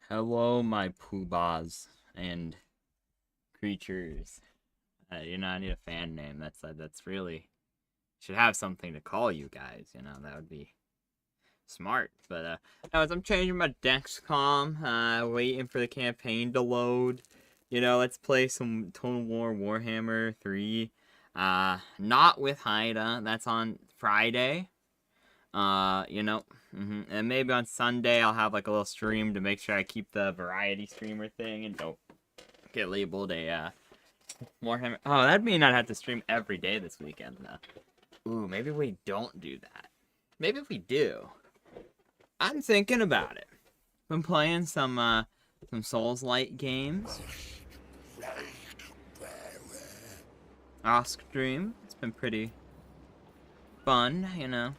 Hello, my poobahs and creatures. I need a fan name. That's really should have something to call you guys. That would be smart. But anyways, I'm changing my Dexcom. Waiting for the campaign to load. Let's play some Total War Warhammer 3. Not with Haida. That's on Friday. And maybe on Sunday I'll have like a little stream to make sure I keep the variety streamer thing and don't get labeled a Warhammer. Oh, that'd mean I'd have to stream every day this weekend. Ooh, maybe we don't do that. Maybe if we do. I'm thinking about it. Been playing some Souls-like games. Off stream. It's been pretty fun,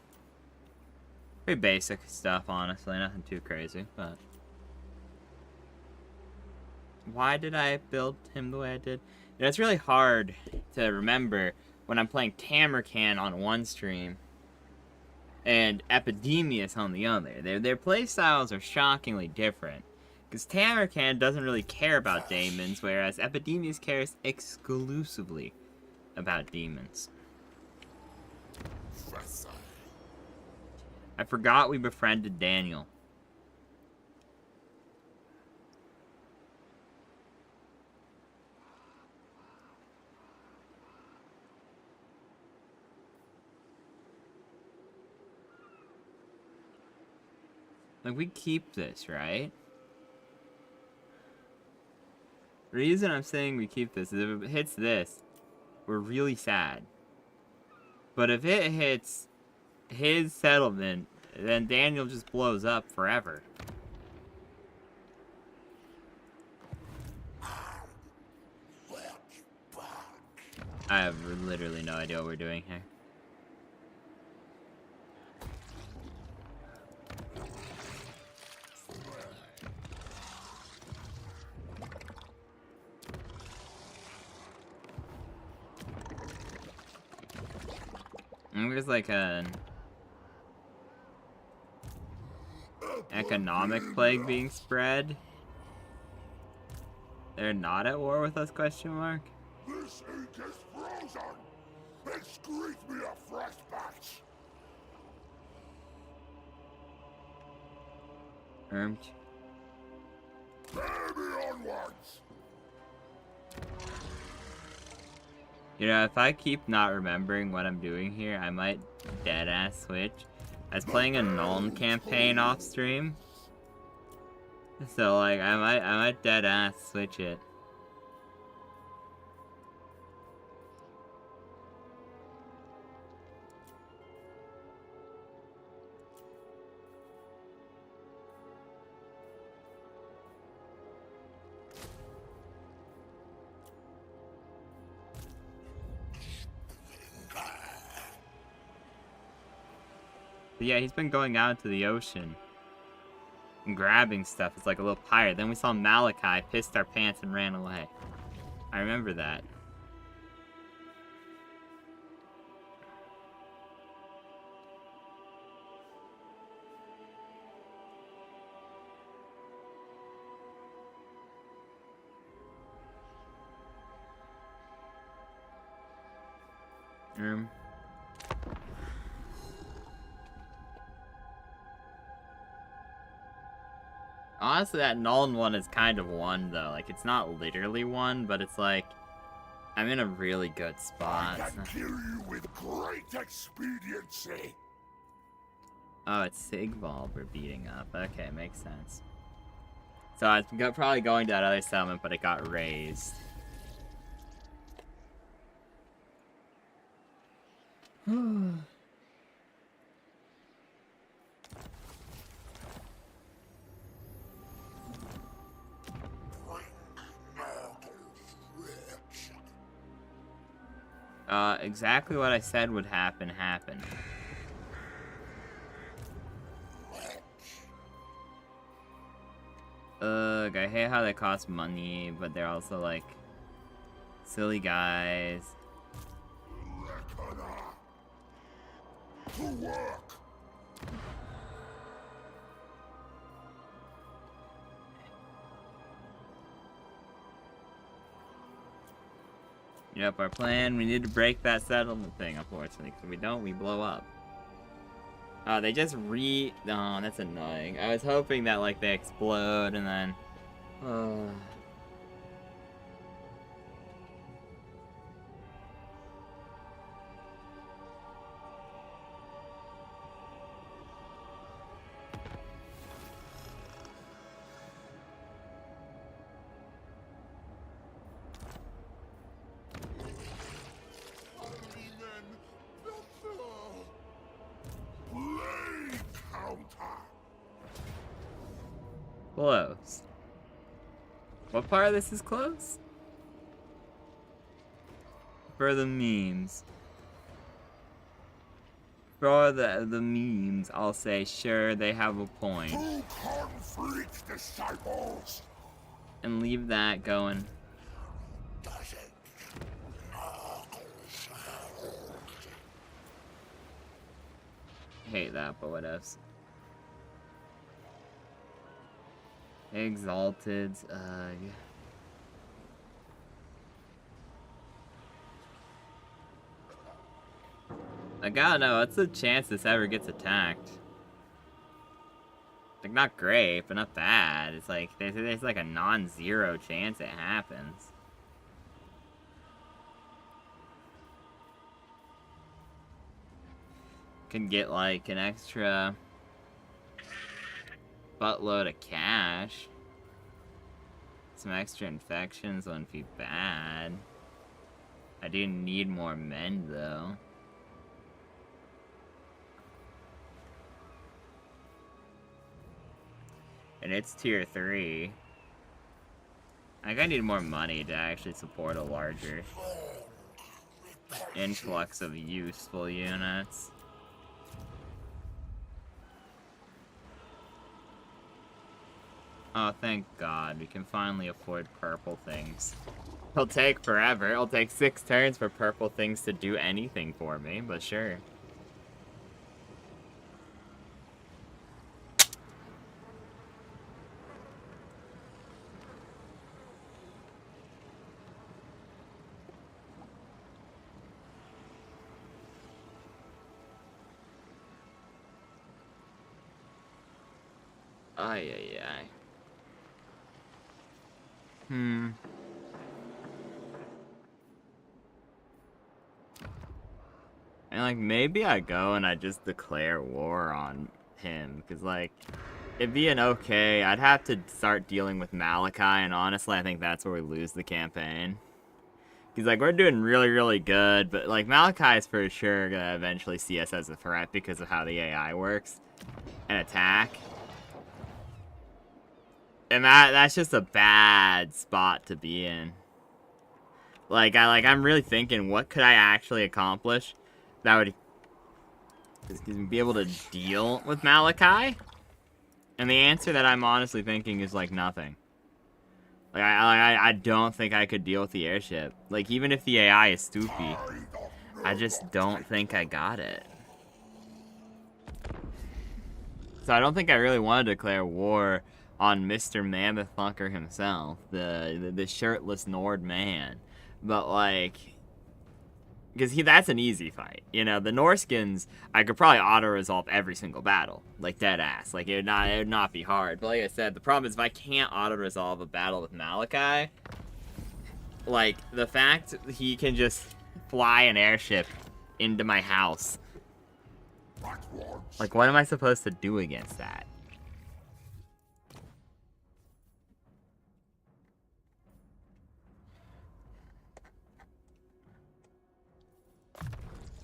Pretty basic stuff, honestly. Nothing too crazy, but... Why did I build him the way I did? It's really hard to remember when I'm playing Tamarcan on one stream and Epidemius on the other. Their playstyles are shockingly different. Because Tamarcan doesn't really care about demons, whereas Epidemius cares exclusively about demons. I forgot we befriended Daniel. Like, we keep this, right? The reason I'm saying we keep this is if it hits this, we're really sad. But if it hits his settlement, then Daniel just blows up forever. I have literally no idea what we're doing here. There's like an economic plague being spread. They're not at war with us, question mark? This ink is frozen! It screams me a fresh batch! Baby onwards! If I keep not remembering what I'm doing here, I might deadass switch. I was playing a Nuln campaign off stream. So like I might deadass switch it. But yeah, he's been going out into the ocean and grabbing stuff. It's like a little pirate. Then we saw Malachi, pissed our pants, and ran away. I remember that. Honestly, that Nuln one is kind of one, though. Like, it's not literally one, but it's like, I'm in a really good spot. I can kill you with great expediency! Oh, it's Sigval we're beating up. Okay, makes sense. So I was probably going to that other settlement, but it got raised. Exactly what I said would happen, happened. Ugh, I hate how they cost money, but they're also, like, silly guys. To work! Yep, our plan, we need to break that settlement thing, unfortunately. Because if we don't, we blow up. Oh, they just oh, that's annoying. I was hoping that, like, they explode and then... Close. What part of this is close? For the memes. For the memes, I'll say, sure, they have a point. Two conflict disciples. And leave that going. Does it? Hate that, but what else? Exalted, I gotta know, what's the chance this ever gets attacked? Like, not great, but not bad. It's like, there's like a non-zero chance it happens. Can get like an extra buttload of cash. Some extra infections wouldn't be bad. I do need more men though. And it's tier 3. I think I need more money to actually support a larger influx of useful units. Oh, thank God. We can finally afford purple things. It'll take forever. It'll take 6 turns for purple things to do anything for me, but sure. Ay, ay, ay. And like, maybe I go and I just declare war on him, because like, it'd be an okay. I'd have to start dealing with Malachi, and honestly, I think that's where we lose the campaign. Because like, we're doing really, really good, but like, Malachi is for sure gonna eventually see us as a threat because of how the AI works and attack. And that's just a bad spot to be in. Like, I'm really thinking, what could I actually accomplish that would be able to deal with Malachi? And the answer that I'm honestly thinking is, like, nothing. Like, I don't think I could deal with the airship. Like, even if the AI is stoopy, I just don't think I got it. So I don't think I really want to declare war on Mr. Mammoth Thunker himself, the shirtless Nord man. But, like, because that's an easy fight. You know, the Norskins, I could probably auto-resolve every single battle. Like, dead ass. Like, it would not be hard. But like I said, the problem is if I can't auto-resolve a battle with Malachi, like, the fact he can just fly an airship into my house. Like, what am I supposed to do against that?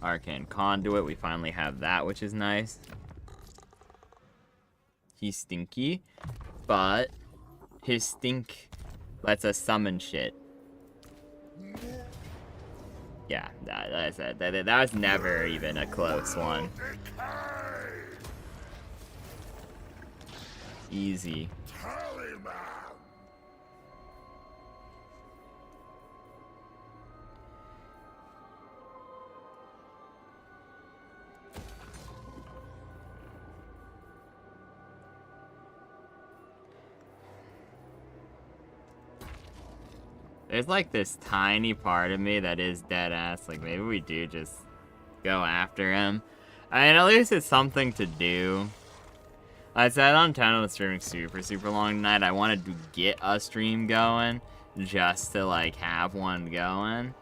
Arcane Conduit, we finally have that, which is nice. He's stinky, but his stink lets us summon shit. Yeah, that was never even a close one. Easy. There's like this tiny part of me that is dead ass. Like maybe we do just go after him. I mean, at least it's something to do. I said on 10 on streaming super long tonight. I wanted to get a stream going just to like have one going.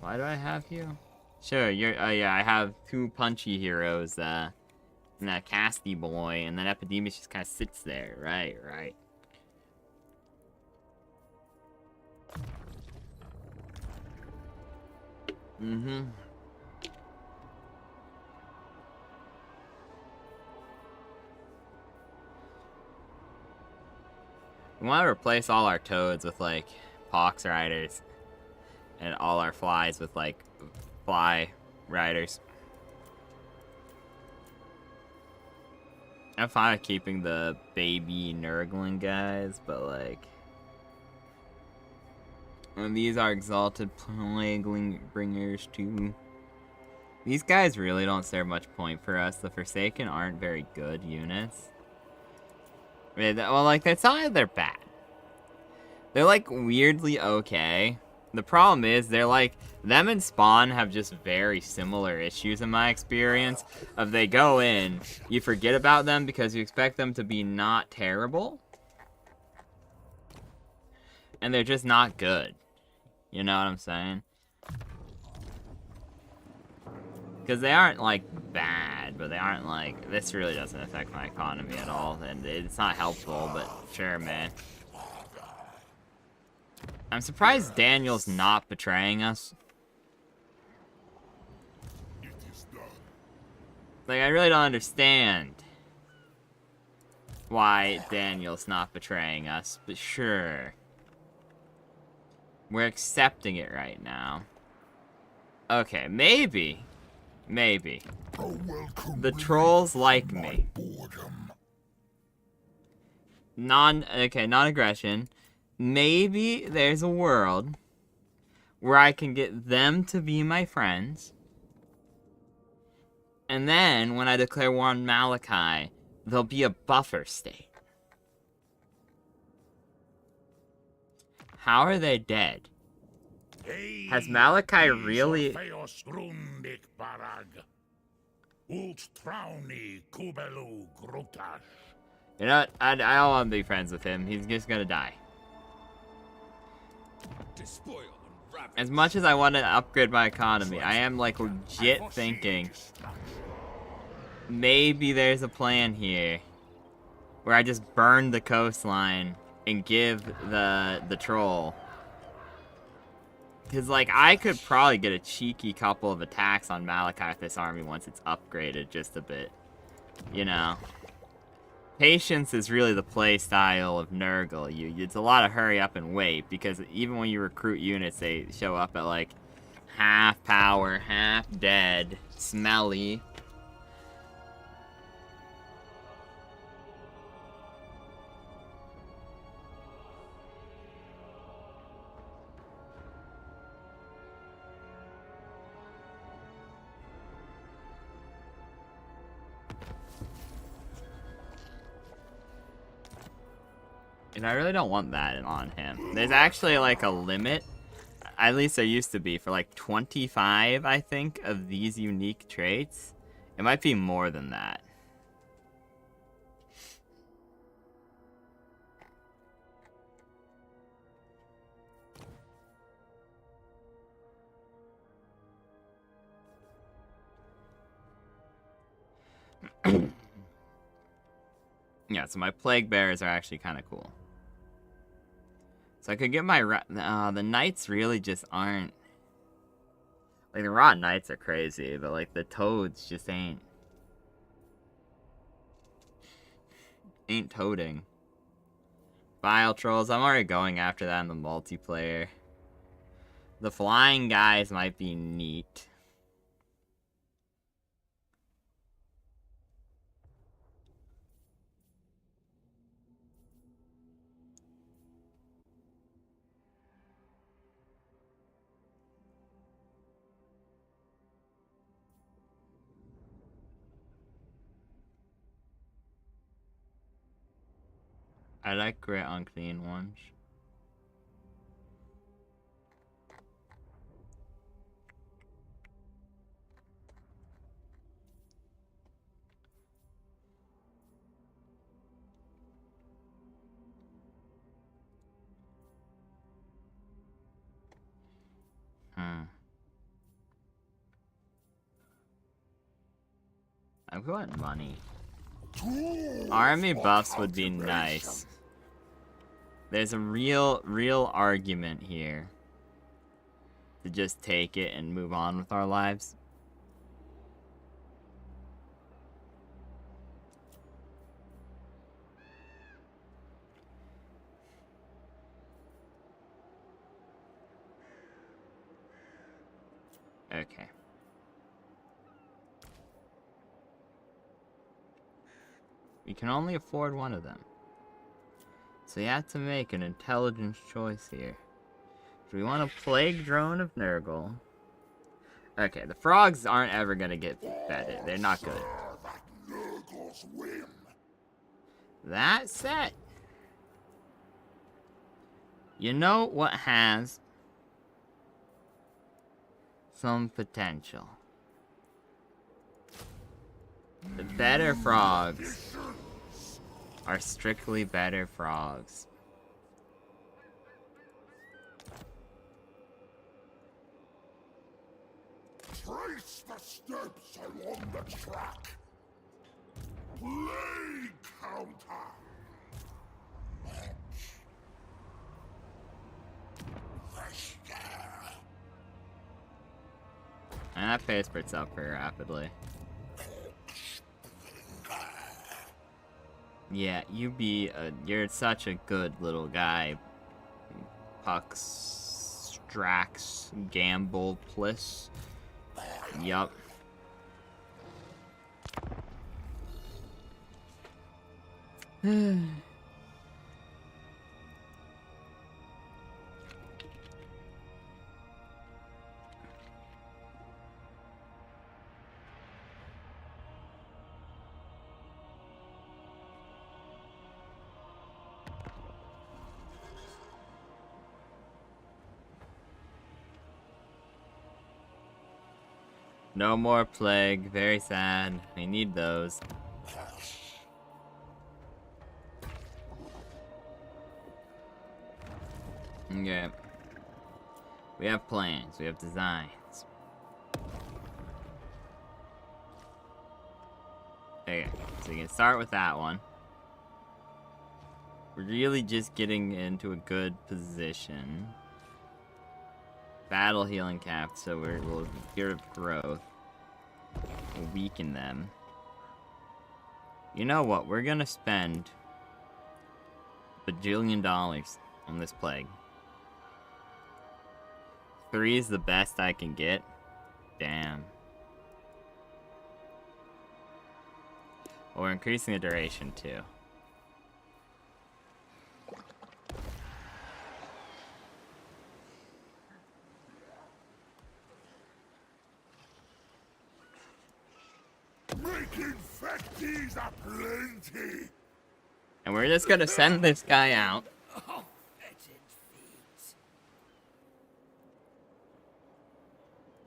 Why do I have you? Sure, you're. Oh yeah, I have 2 punchy heroes. And a casty boy, and then Epidemius just kind of sits there. Right. Mm-hmm. We want to replace all our toads with, like, pox riders. And all our flies with, like, fly riders. I'm fine with keeping the baby nurgling guys, but, like... And these are exalted plague bringers, too. These guys really don't serve much point for us. The Forsaken aren't very good units. Well, like, it's not that they're bad. They're, like, weirdly okay. The problem is, they're, like, them and Spawn have just very similar issues in my experience. Of they go in, you forget about them because you expect them to be not terrible. And they're just not good. You know what I'm saying? Because they aren't, like, bad, but they aren't, like... This really doesn't affect my economy at all, and it's not helpful, but sure, man. I'm surprised Daniel's not betraying us. Like, I really don't understand why Daniel's not betraying us, but sure. We're accepting it right now. Okay, maybe... The trolls like me. Non-aggression. Maybe there's a world where I can get them to be my friends. And then, when I declare war on Malachi, there'll be a buffer state. How are they dead? Has Malachi really... You know what? I don't want to be friends with him. He's just gonna die. As much as I want to upgrade my economy, I am like legit thinking maybe there's a plan here where I just burn the coastline and give the troll. Because, like, I could probably get a cheeky couple of attacks on Malachi with this army once it's upgraded just a bit. You know. Patience is really the play style of Nurgle. It's a lot of hurry up and wait, because even when you recruit units, they show up at, like, half power, half dead, smelly. And I really don't want that on him. There's actually, like, a limit. At least there used to be, for, like, 25, I think, of these unique traits. It might be more than that. Yeah, so my plague bearers are actually kind of cool. So I could get my... the knights really just aren't... Like, the raw knights are crazy, but, like, the toads just ain't... Ain't toading. Bile trolls, I'm already going after that in the multiplayer. The flying guys might be neat. I like grit on clean ones. I want money. Army buffs would be nice. There's a real argument here to just take it and move on with our lives. Okay. We can only afford one of them. So you have to make an intelligence choice here. Do we want a plague drone of Nurgle? Okay, the frogs aren't ever gonna get fed. They're not good. That said, you know what has some potential? The better frogs are strictly better frogs. Trace the steps along the track. Plague counter. And that pace splits up pretty rapidly. Yeah, you're such a good little guy. Pucks, Strax, Gamble, Pliss. Yup. No more plague. Very sad. I need those. Okay. We have plans. We have designs. Okay. So you can start with that one. We're really just getting into a good position. Battle healing cap, so we'll get rid of growth. We'll weaken them. You know what? We're gonna spend $1 bajillion on this plague. 3 is the best I can get. Damn. Well, we're increasing the duration too. Making facties aplenty. And we're just gonna send this guy out. Oh, fetid feet.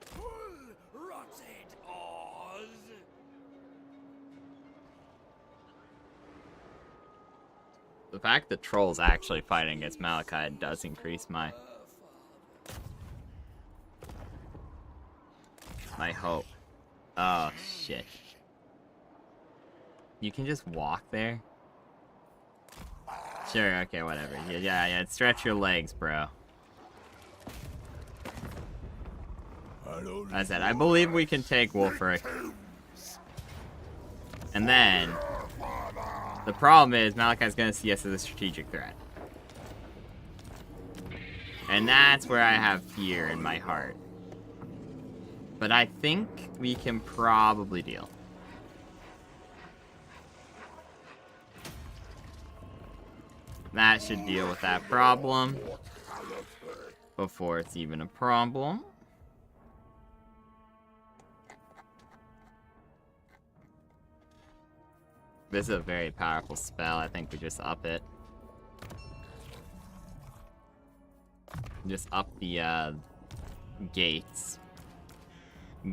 Full rotted Oz. The fact that Troll's actually fighting against Malachite does increase my hope. Oh, shit. You can just walk there? Sure, okay, whatever. Yeah, stretch your legs, bro. As I said, I believe we can take Wolfric. And then, the problem is Malachite's gonna see us as a strategic threat. And that's where I have fear in my heart. But I think we can probably deal. That should deal with that problem before it's even a problem. This is a very powerful spell. I think we just up it. Just up the gates.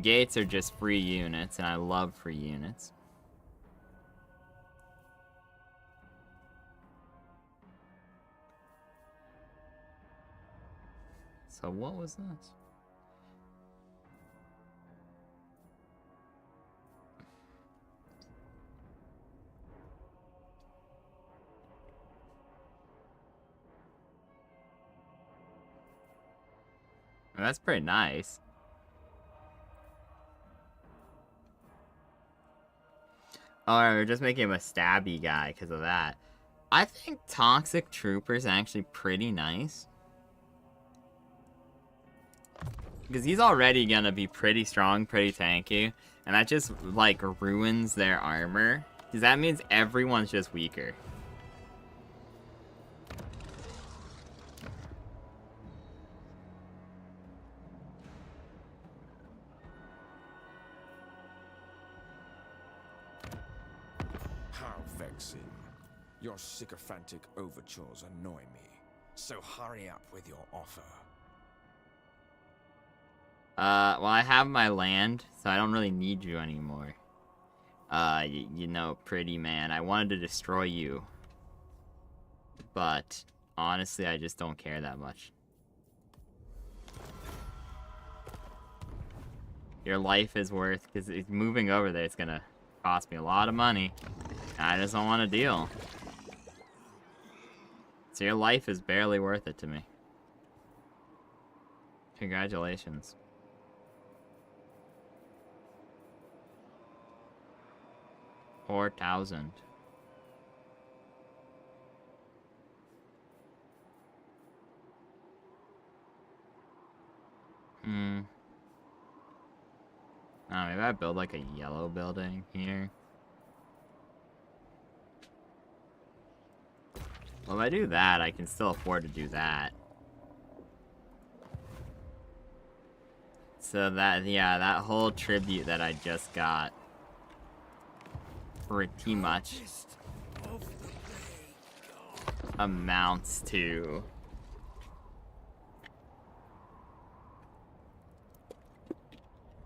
Gates are just free units, and I love free units. So what was this? Well, that's pretty nice. Oh, we're just making him a stabby guy because of that. I think Toxic Trooper's actually pretty nice. Because he's already gonna be pretty strong, pretty tanky. And that just, like, ruins their armor. Because that means everyone's just weaker. How vexing. Your sycophantic overtures annoy me. So hurry up with your offer. Well, I have my land, so I don't really need you anymore. You know, pretty man, I wanted to destroy you. But, honestly, I just don't care that much. Your life is worth, because moving over there, it's gonna cost me a lot of money. I just don't want to deal. So your life is barely worth it to me. Congratulations. $4,000. Oh, maybe I build like a yellow building here. Well, if I do that, I can still afford to do that. So that, yeah, that whole tribute that I just got pretty much amounts to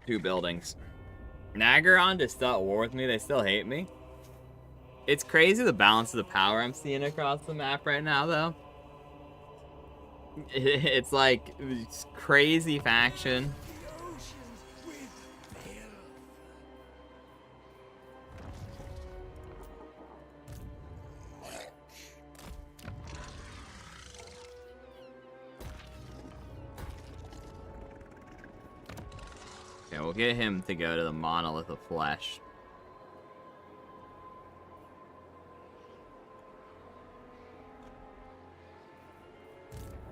two buildings. Nagaron is still at war with me. They still hate me. It's crazy the balance of the power I'm seeing across the map right now, though. It's like it's crazy faction. Okay, we'll get him to go to the Monolith of Flesh.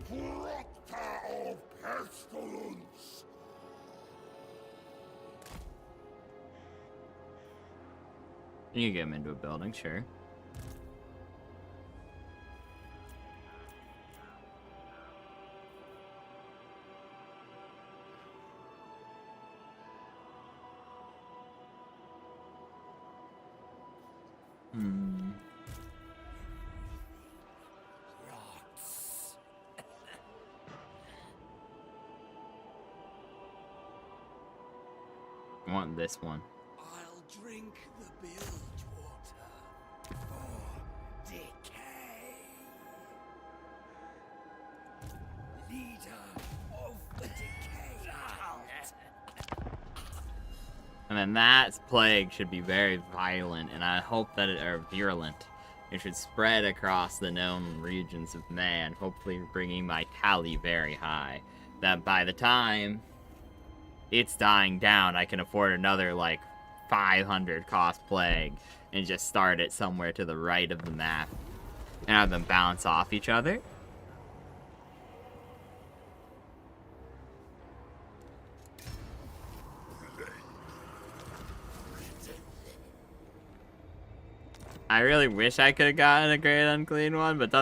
Proctor of Pestilence! You can get him into a building, sure. I want this one. I'll drink the bilge water for decay. Leader of the decay cult. And then that plague should be very violent, and I hope that virulent. It should spread across the known regions of man, hopefully bringing my tally very high. That by the time it's dying down, I can afford another, like, 500 cost plague and just start it somewhere to the right of the map and have them bounce off each other. I really wish I could have gotten a Great Unclean one, but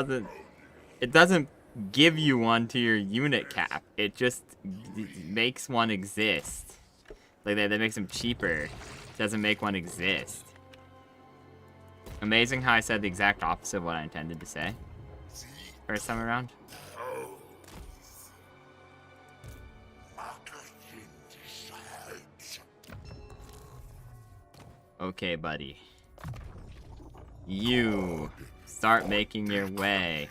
it doesn't give you one to your unit cap. It just makes one exist. Like, that makes them cheaper. It doesn't make one exist. Amazing how I said the exact opposite of what I intended to say first time around. Okay, buddy. You start making your way.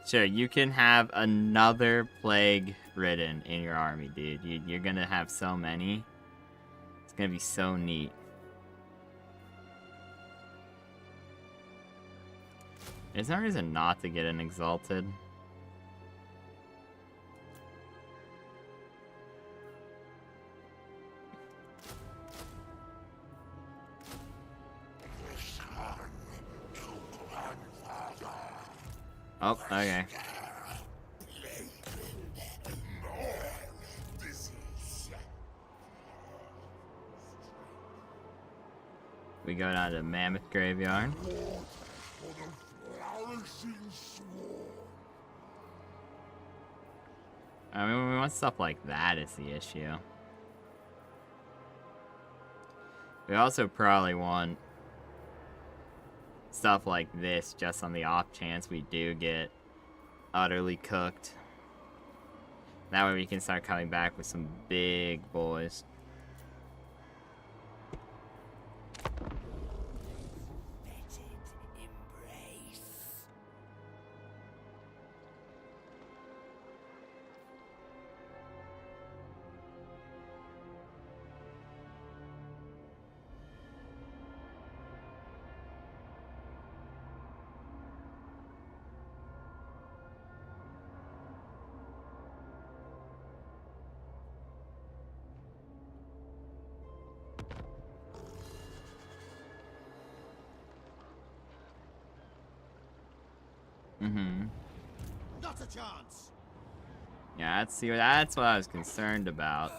Sure, you can have another plague ridden in your army, dude. You're gonna have so many. It's gonna be so neat. There's no reason not to get an exalted. Oh, okay. We go down to Mammoth Graveyard. I mean, we want stuff like that is the issue. We also probably want stuff like this just on the off chance we do get utterly cooked. That way we can start coming back with some big boys. Not a chance. Yeah, that's what I was concerned about.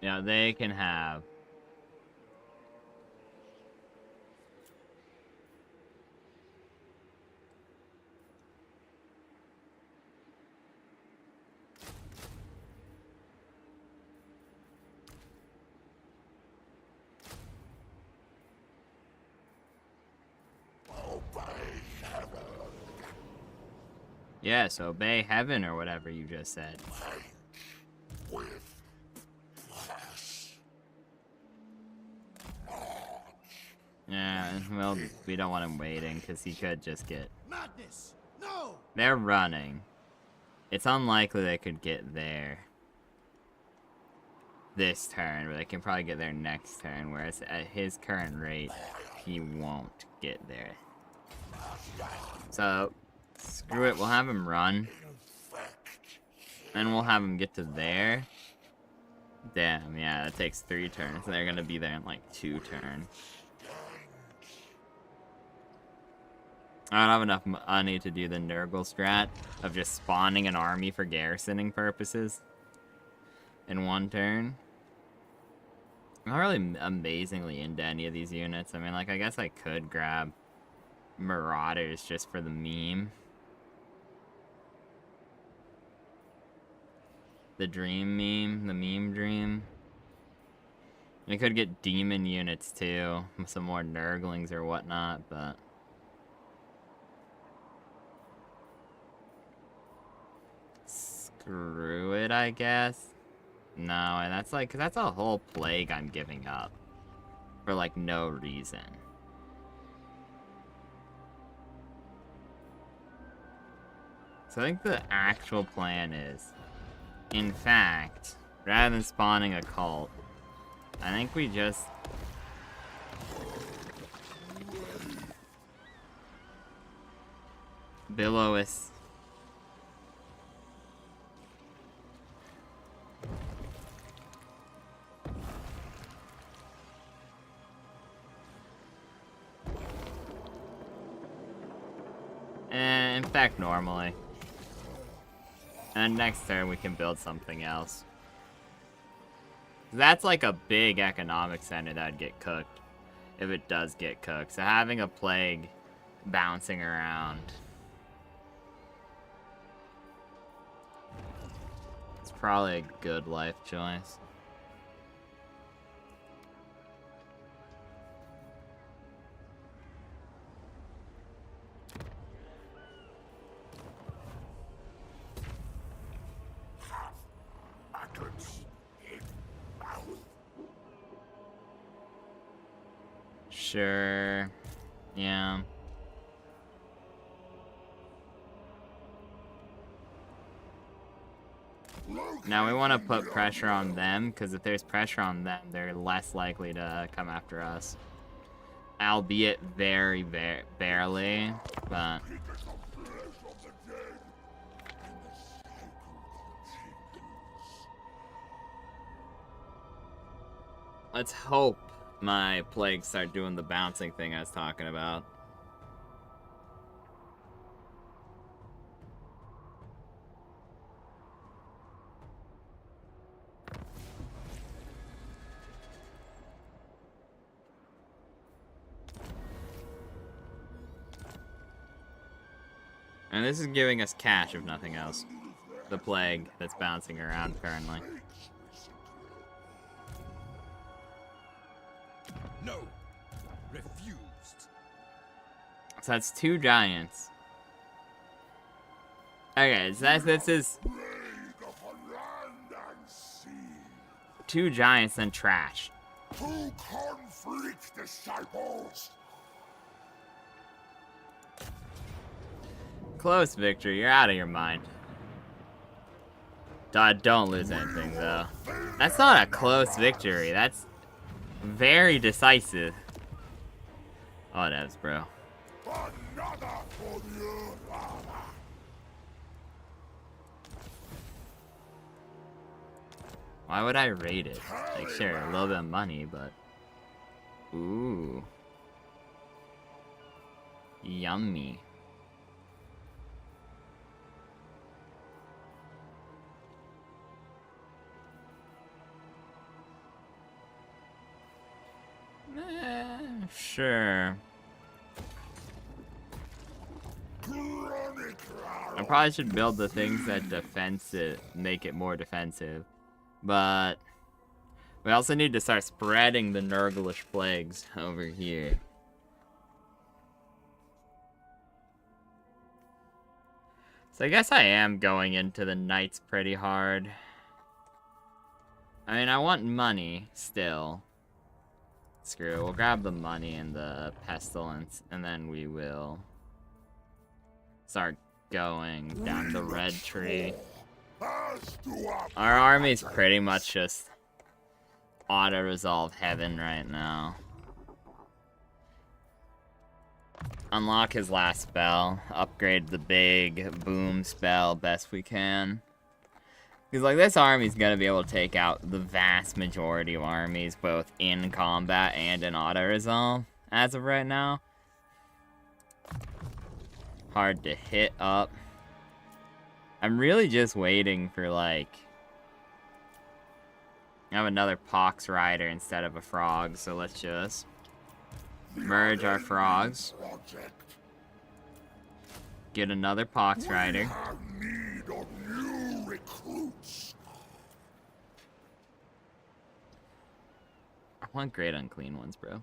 Yeah, they can have. Yes, obey heaven or whatever you just said. Yeah, well, we don't want him waiting because he could just get. Madness! No! They're running. It's unlikely they could get there this turn, but they can probably get there next turn, whereas at his current rate, he won't get there. So, screw it, we'll have him run. And we'll have him get to there. Damn, yeah, that takes 3 turns. They're gonna be there in like 2 turns. I don't have enough money to do the nurgle strat of just spawning an army for garrisoning purposes in 1 turn. I'm not really amazingly into any of these units. I mean, like, I guess I could grab Marauders just for the meme. The dream meme, the meme dream. I could get demon units too, some more nurglings or whatnot, but screw it, I guess. No, and that's a whole plague I'm giving up for like no reason. So I think the actual plan is, in fact, rather than spawning a cult, I think we just Billows. In fact, normally. And next turn we can build something else. That's like a big economic center that'd get cooked if it does get cooked. So having a plague bouncing around, it's probably a good life choice. Sure. Yeah. Now we want to put pressure on them, because if there's pressure on them, they're less likely to come after us. Albeit very, very barely, but... Let's hope my plagues start doing the bouncing thing I was talking about. And this is giving us cash, if nothing else. The plague that's bouncing around currently. No. Refused. So that's 2 giants. Okay, so this is 2 giants and trash. 2 conflict disciples. Close victory, you're out of your mind. Don't lose anything though. That's not a close victory, that's very decisive. Oh, it is, bro. Another for the Earth. Why would I rate it? Like, sure, a little bit of money, but... Ooh. Yummy. Sure. I probably should build the things that make it more defensive. But we also need to start spreading the nurglish plagues over here. So I guess I am going into the knights pretty hard. I mean, I want money still. Screw it, we'll grab the money and the pestilence, and then we will start going down the red tree. Our army's pretty much just auto-resolve heaven right now. Unlock his last spell, upgrade the big boom spell best we can. Because, like, this army's gonna be able to take out the vast majority of armies, both in combat and in auto-resolve, as of right now. Hard to hit up. I'm really just waiting for, like... I have another Pox Rider instead of a frog, so let's just... merge our frogs. Get another Pox Rider. I want great unclean ones, bro.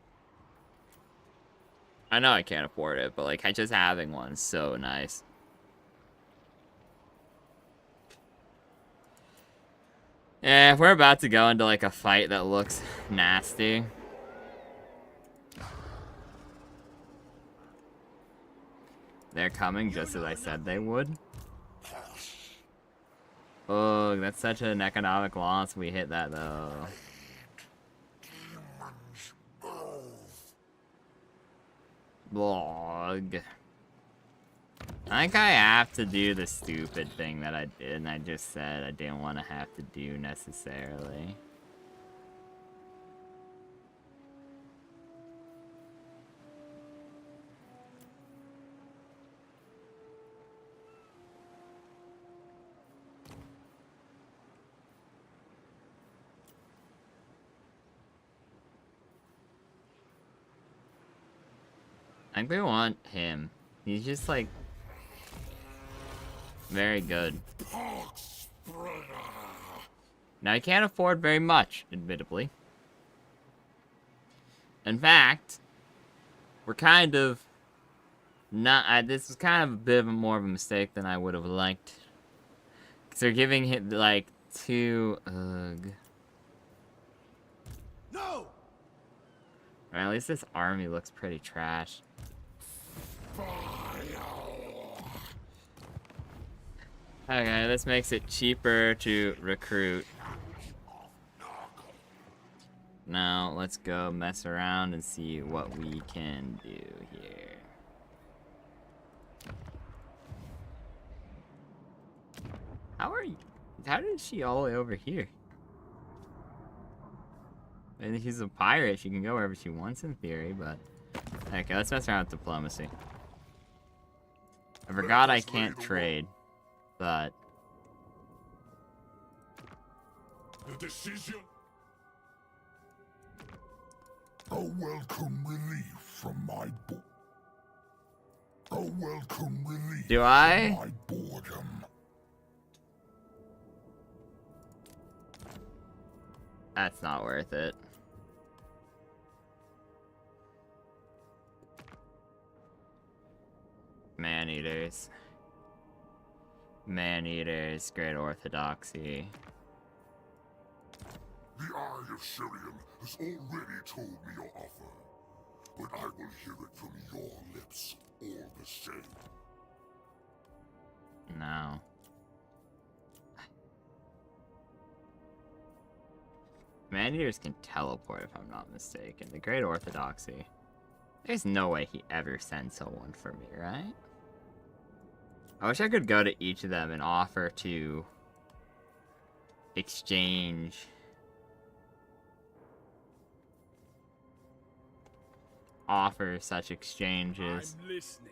I know I can't afford it, but like, just having one is so nice. Yeah, if we're about to go into like a fight that looks nasty. They're coming just as I said they would. Oh, that's such an economic loss. We hit that though. Blog. I think I have to do the stupid thing that I did, and I just said I didn't want to have to do necessarily. I think we want him. He's just like very good. Now, he can't afford very much, admittedly. In fact, we're kind of not... this is kind of a bit of more of a mistake than I would have liked. Because they're giving him, like, 2... Ugh. No! Or at least this army looks pretty trash. Okay, this makes it cheaper to recruit. Now, let's go mess around and see what we can do here. How did she all the way over here? I think she's a pirate. She can go wherever she wants in theory, but... Okay, let's mess around with diplomacy. I forgot I can't trade, but... The decision. A welcome relief from my A welcome relief Do I? from my boredom. That's not worth it. Man-eaters. Man-eaters, great orthodoxy. The Eye of Syrian has already told me your offer, but I will hear it from your lips all the same. No. Man-eaters can teleport, if I'm not mistaken. The great orthodoxy. There's no way he ever sends someone for me, right? I wish I could go to each of them and offer to exchange. Offer such exchanges. I'm listening.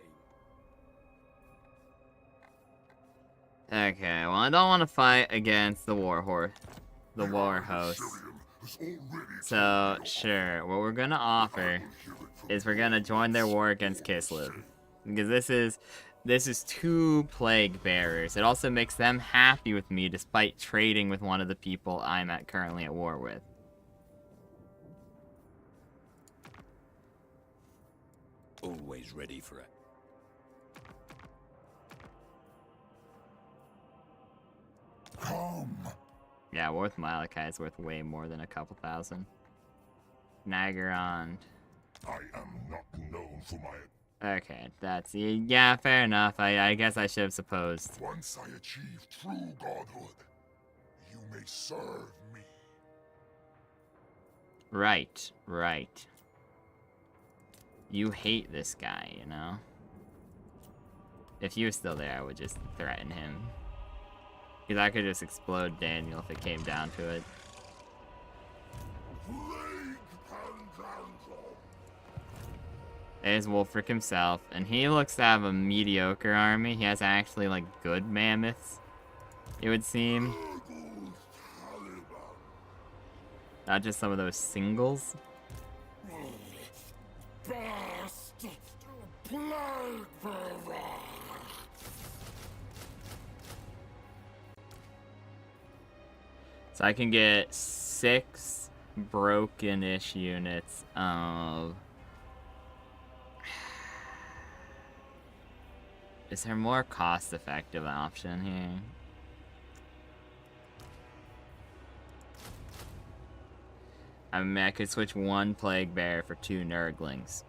Okay, well, I don't want to fight against the war host. So, sure, what we're gonna offer is we're gonna join their war against Kislev. Because this is 2 plague bearers. It also makes them happy with me despite trading with one of the people I'm currently at war with. Always ready for it. Come. Yeah, war with Malachi is worth way more than a couple thousand. Naggerond. I am not known for my... Okay, that's... Yeah, fair enough. I guess I should have supposed. Once I achieve true godhood, you may serve me. Right, right. You hate this guy, you know? If he was still there, I would just threaten him. Because I could just explode Daniel if it came down to it. There's Wolfric himself, and he looks to have a mediocre army. He has actually, like, good mammoths, it would seem. Not just some of those singles. So I can get 6 broken-ish units of... Is there a more cost-effective option here? I mean, I could switch 1 Plague Bear for 2 Nurglings.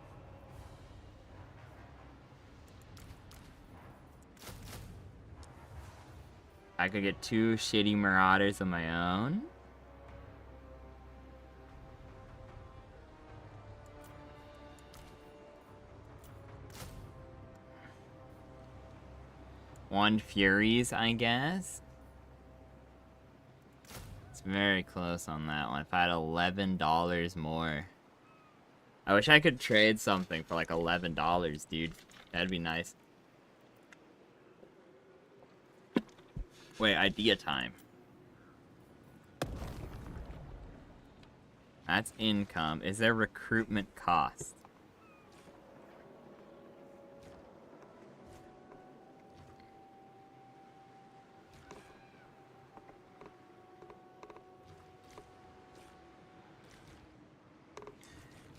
I could get 2 shitty Marauders of my own. One Furies, I guess. It's very close on that one. If I had $11 more. I wish I could trade something for like $11, dude. That'd be nice. Wait, idea time. That's income. Is there recruitment cost?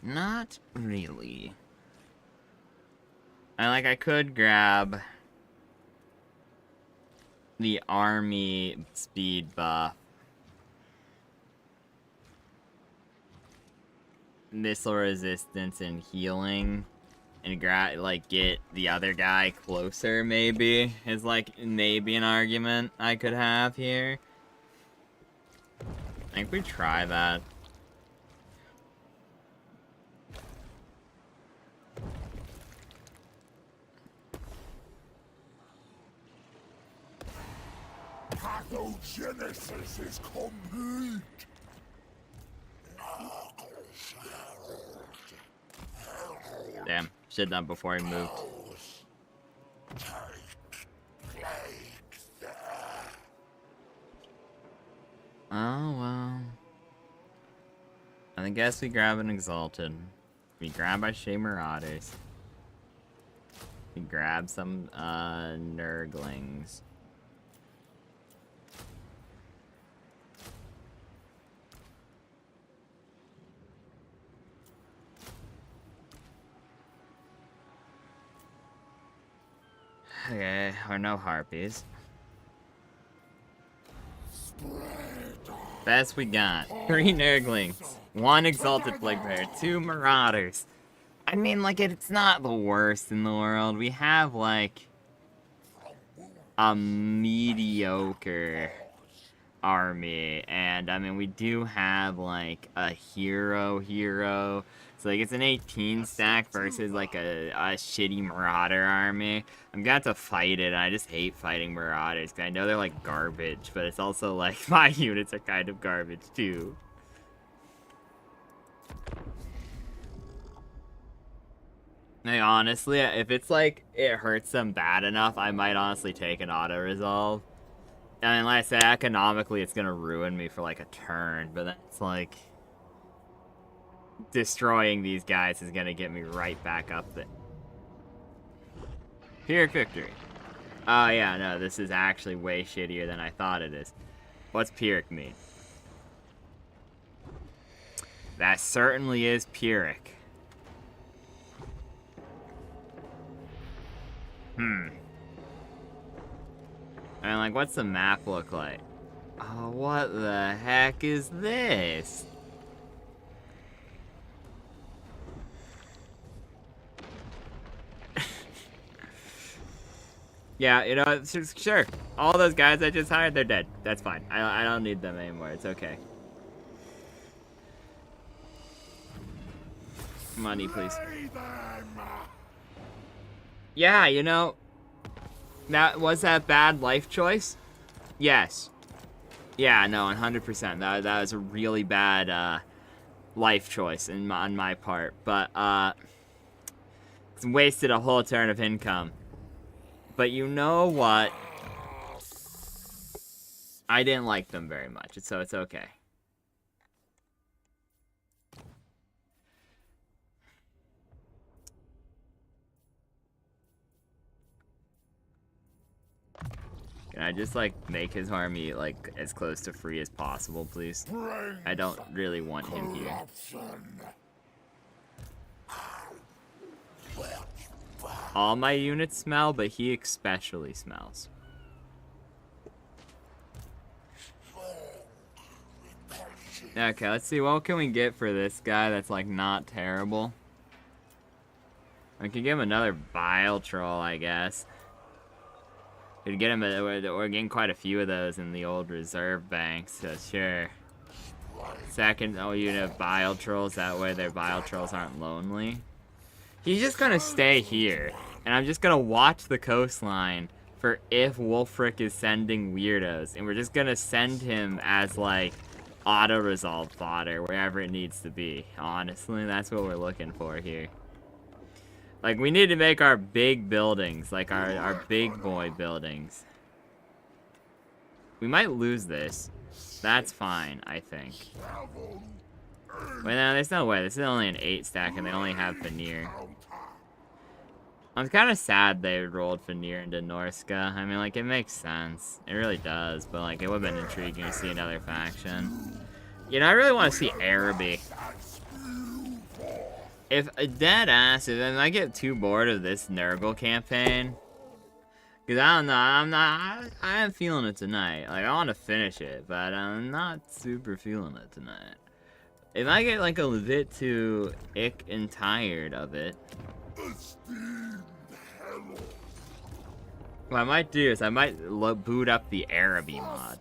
Not really. I could grab the army speed buff. Missile resistance and healing. And get the other guy closer, maybe. Is, maybe an argument I could have here. I think we try that. Pathogenesis is complete. Damn, should have done before he moved. Oh, well. I guess we grab an Exalted. We grab our Shea Marauders. We grab some, Nurglings. Okay, or no harpies. Best we got. 3 Nurglings. 1 Exalted Plague Bearer. 2 Marauders. I mean, it's not the worst in the world. We have, a mediocre army. And, I mean, we do have, a hero. So, it's an 18 stack versus, a shitty Marauder army. I'm gonna have to fight it, and I just hate fighting Marauders, because I know they're, garbage, but it's also, my units are kind of garbage, too. Honestly, if it's, it hurts them bad enough, I might honestly take an auto-resolve. I mean, like I said, economically, it's gonna ruin me for, a turn, but that's, destroying these guys is gonna get me right back up there. Pyrrhic victory. Oh yeah, no, this is actually way shittier than I thought it is. What's Pyrrhic mean? That certainly is Pyrrhic. And what's the map look like? Oh, what the heck is this? Yeah, sure. All those guys I just hired, they're dead. That's fine. I don't need them anymore. It's okay. Money, please. Yeah, was that bad life choice? Yes. Yeah, no, 100%. That was a really bad life choice on my part. But, it's wasted a whole turn of income. But you know what? I didn't like them very much, so it's okay. Can I just, make his army, as close to free as possible, please? I don't really want him here. All my units smell, but he especially smells. Okay, let's see. What can we get for this guy that's, not terrible? I can give him another Bile Troll, I guess. We'd get him. We're getting quite a few of those in the old reserve banks, so sure. Second, unit of Bile Trolls. That way their Bile Trolls aren't lonely. He's just gonna stay here, and I'm just gonna watch the coastline for if Wulfric is sending weirdos, and we're just gonna send him as, auto-resolve fodder wherever it needs to be. Honestly, that's what we're looking for here. We need to make our big buildings, our big boy buildings. We might lose this. That's fine, I think. Wait, no, there's no way. This is only an 8 stack, and they only have Veneer. I'm kind of sad they rolled Veneer into Norska. I mean, it makes sense. It really does, but, it would have been intriguing to see another faction. I really want to see Araby. If dead ass, if I get too bored of this Nurgle campaign, because I don't know, I am feeling it tonight. Like, I want to finish it, but I'm not super feeling it tonight. If I get like a bit too ick and tired of it, what I might do is I might boot up the Araby mod.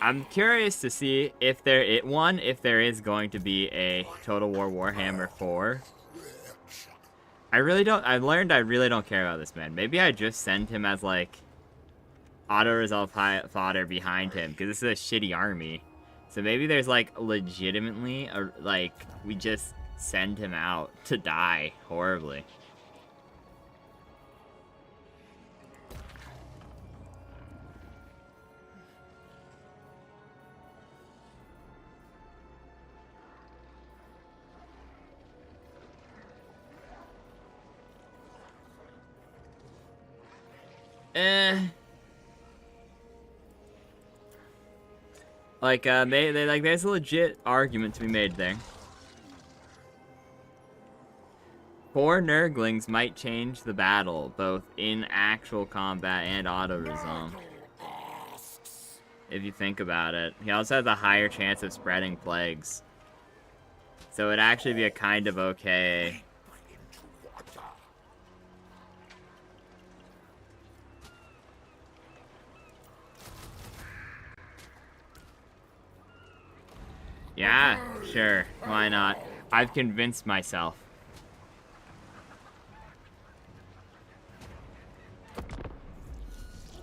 I'm curious to see if there is going to be a Total War Warhammer 4. I learned I really don't care about this man. Maybe I just send him as like auto-resolve fodder behind him, because this is a shitty army. So maybe there's like legitimately we just send him out to die horribly. There's a legit argument to be made there. 4 Nurglings might change the battle, both in actual combat and auto-resolve. If you think about it. He also has a higher chance of spreading plagues. So it'd actually be a kind of okay... Yeah, sure. Why not? I've convinced myself.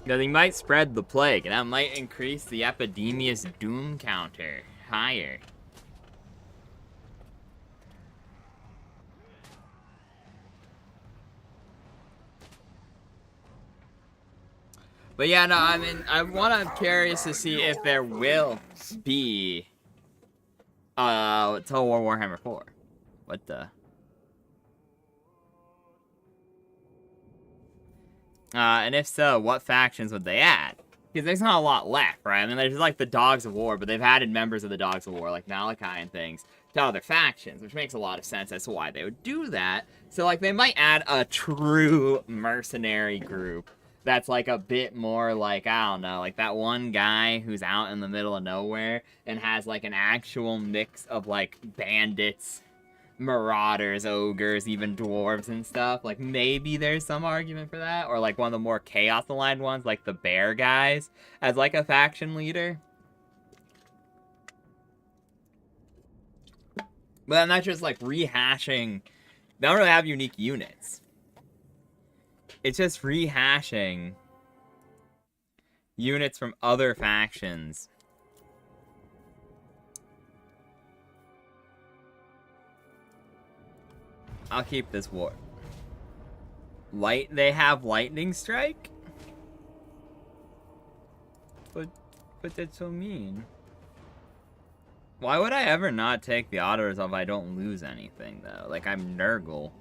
Because he might spread the plague, and that might increase the Epidemia's doom counter higher. But yeah, no, I mean, I'm curious to see if there will be Total War Warhammer 4. What the? And if so, what factions would they add? Because there's not a lot left, right? I mean, there's like the Dogs of War, but they've added members of the Dogs of War, like Malachi and things, to other factions, which makes a lot of sense as to why they would do that. So, like, they might add a true mercenary group that's, like, a bit more, like, I don't know, like that one guy who's out in the middle of nowhere and has, like, an actual mix of, like, bandits, marauders, ogres, even dwarves and stuff. Like, maybe there's some argument for that. Or, like, one of the more chaos-aligned ones, like the bear guys, as, like, a faction leader. But I'm not just, like, rehashing... They don't really have unique units. It's just rehashing units from other factions. I'll keep this war. They have lightning strike? But that's so mean. Why would I ever not take the auto-resolve if I don't lose anything, though? Like, I'm Nurgle.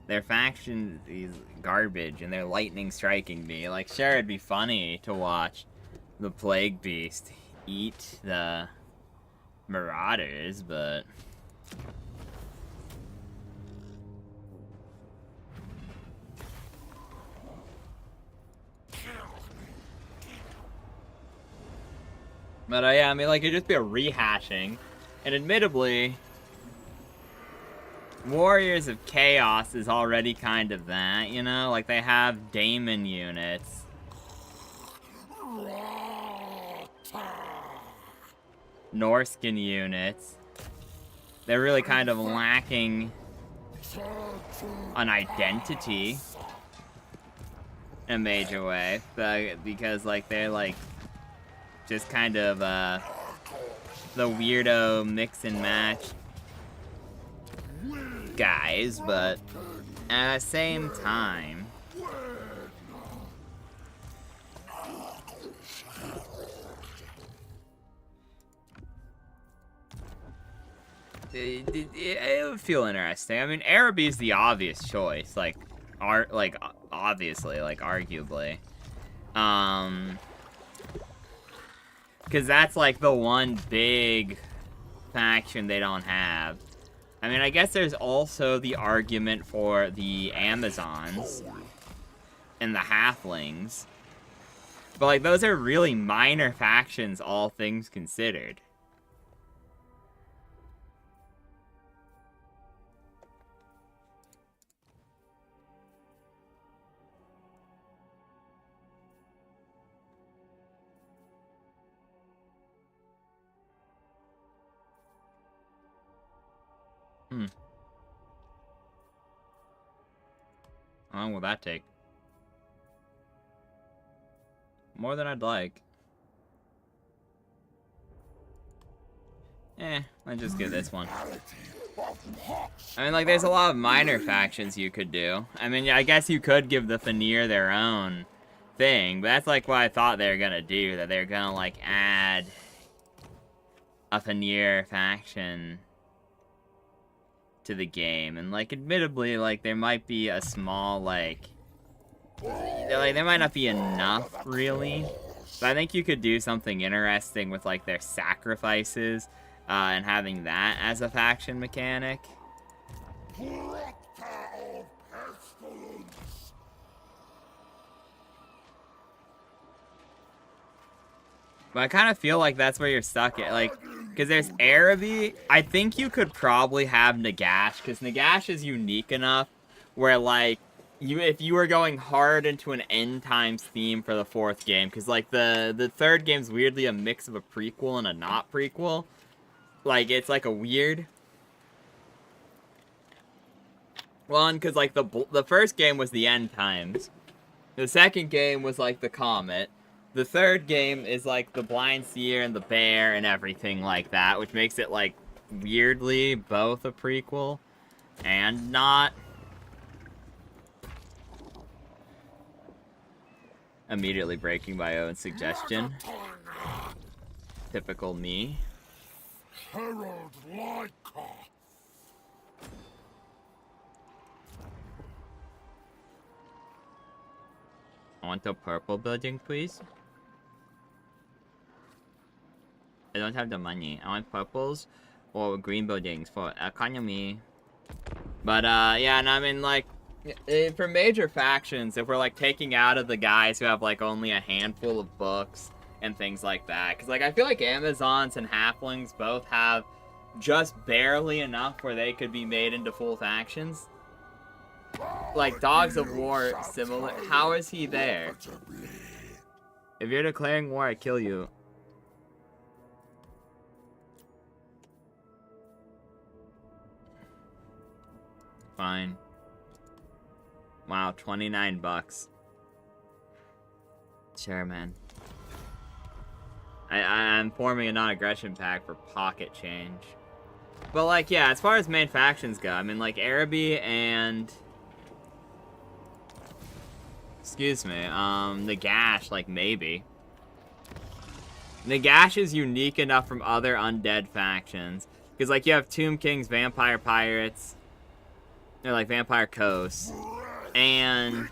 Their faction is garbage, and they're lightning striking me. Like, sure, it'd be funny to watch the Plague Beast eat the Marauders, but... But, yeah, I mean, like, it'd just be a rehashing. And admittedly, Warriors of Chaos is already kind of that, you know? Like, they have Daemon units. Norskin units. They're really kind of lacking an identity in a major way. But, because, like, they're, like... just kind of, the weirdo mix and match guys, but at the same time, it would feel interesting. I mean, Araby is the obvious choice, like, obviously, like, arguably. Because that's, like, the one big faction they don't have. I mean, I guess there's also the argument for the Amazons and the Halflings. But, like, those are really minor factions, all things considered. How long will that take? More than I'd like. Let's just give this one. I mean, like, there's a lot of minor factions you could do. I mean, I guess you could give the Fenrir their own thing, but that's, like, what I thought they were gonna do. That they're gonna, like, add a Fenrir faction to the game. And, like, admittedly, like, there might be a small, like, there might not be enough, really. But I think you could do something interesting with, like, their sacrifices, and having that as a faction mechanic. But I kind of feel like that's where you're stuck at, like, because there's Araby. I think you could probably have Nagash, because Nagash is unique enough where, like, if you were going hard into an end times theme for the fourth game, because, like, the third game's weirdly a mix of a prequel and a not prequel. Like, it's like a weird one, because, like, the first game was the end times. The second game was, like, the comet. The third game is, like, the blind seer and the bear and everything like that, which makes it, like, weirdly both a prequel and not. Immediately breaking my own suggestion. Typical me. Herald Lyca. I want the purple building, please. I don't have the money. I want purples or green buildings for economy. But, yeah, and I mean, like, for major factions, if we're, like, taking out of the guys who have, like, only a handful of books and things like that. Because, like, I feel like Amazons and Halflings both have just barely enough where they could be made into full factions. Like, Dogs of War, similar. How is he there? If you're declaring war, I kill you. Fine. Wow, 29 bucks. Sure, man. I'm forming a non-aggression pack for pocket change. But, like, yeah, as far as main factions go, I mean, like, Araby and... Excuse me, Nagash, like, maybe. Nagash is unique enough from other undead factions. Because, like, you have Tomb Kings, Vampire Pirates... They're like Vampire Coast. And...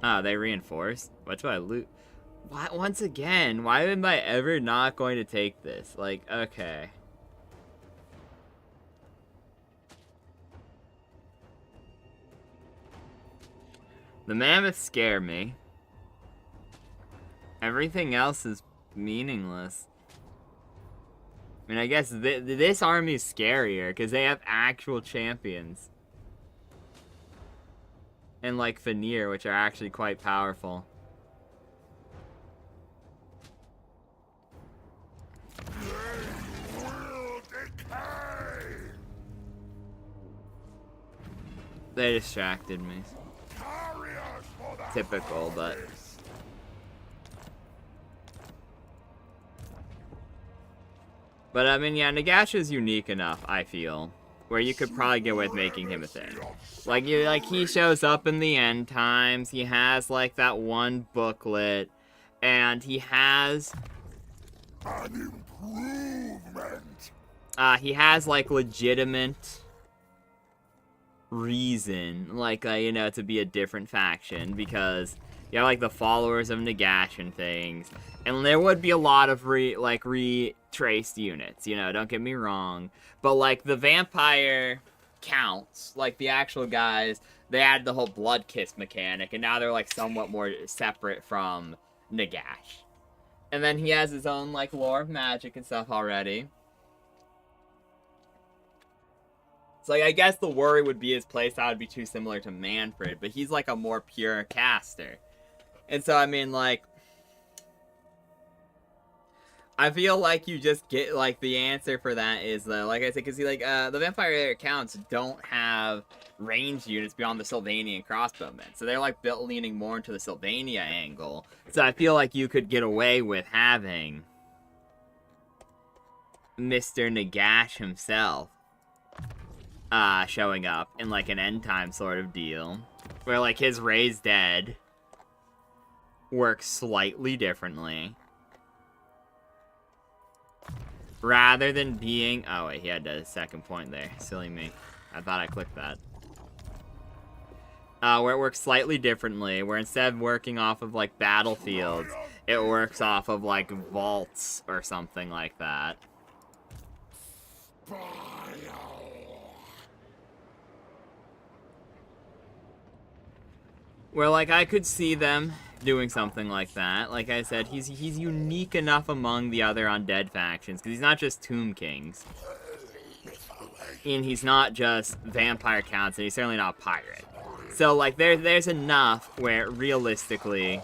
Oh, they reinforced? What do I loot? What? Once again, why am I ever not going to take this? Like, okay. The mammoths scare me. Everything else is meaningless. I mean, I guess this army is scarier, because they have actual champions. And, like, Fenrir, which are actually quite powerful. They distracted me. Typical, but... But, I mean, yeah, Nagash is unique enough, I feel, where you could probably get away with making him a thing. Like, he shows up in the end times, he has, like, that one booklet, and he has... An improvement. He has, like, legitimate reason, like, you know, to be a different faction, because You have, like, the followers of Nagash and things. And there would be a lot of retraced units, you know, don't get me wrong. But, like, the vampire counts, like, the actual guys, they added the whole blood kiss mechanic, and now they're, like, somewhat more separate from Nagash. And then he has his own, like, lore of magic and stuff already. So, like, I guess the worry would be his playstyle would be too similar to Manfred, but he's, like, a more pure caster. And so, I mean, like, I feel like you just get, like, the answer for that is, like I said, because, like, the vampire accounts don't have ranged units beyond the Sylvanian crossbowmen. So they're, like, built leaning more into the Sylvania angle. So I feel like you could get away with having Mr. Nagash himself showing up in, like, an end time sort of deal. Where, like, his Raised Dead works slightly differently. Rather than being... Oh, wait, he had a second point there. Silly me. I thought I clicked that. Where it works slightly differently, where instead of working off of, like, battlefields, it works off of, like, vaults or something like that. Where, like, I could see them doing something like that. Like I said, he's unique enough among the other undead factions, because he's not just Tomb Kings. And he's not just vampire counts, and he's certainly not a pirate. So, like, there's enough where, realistically,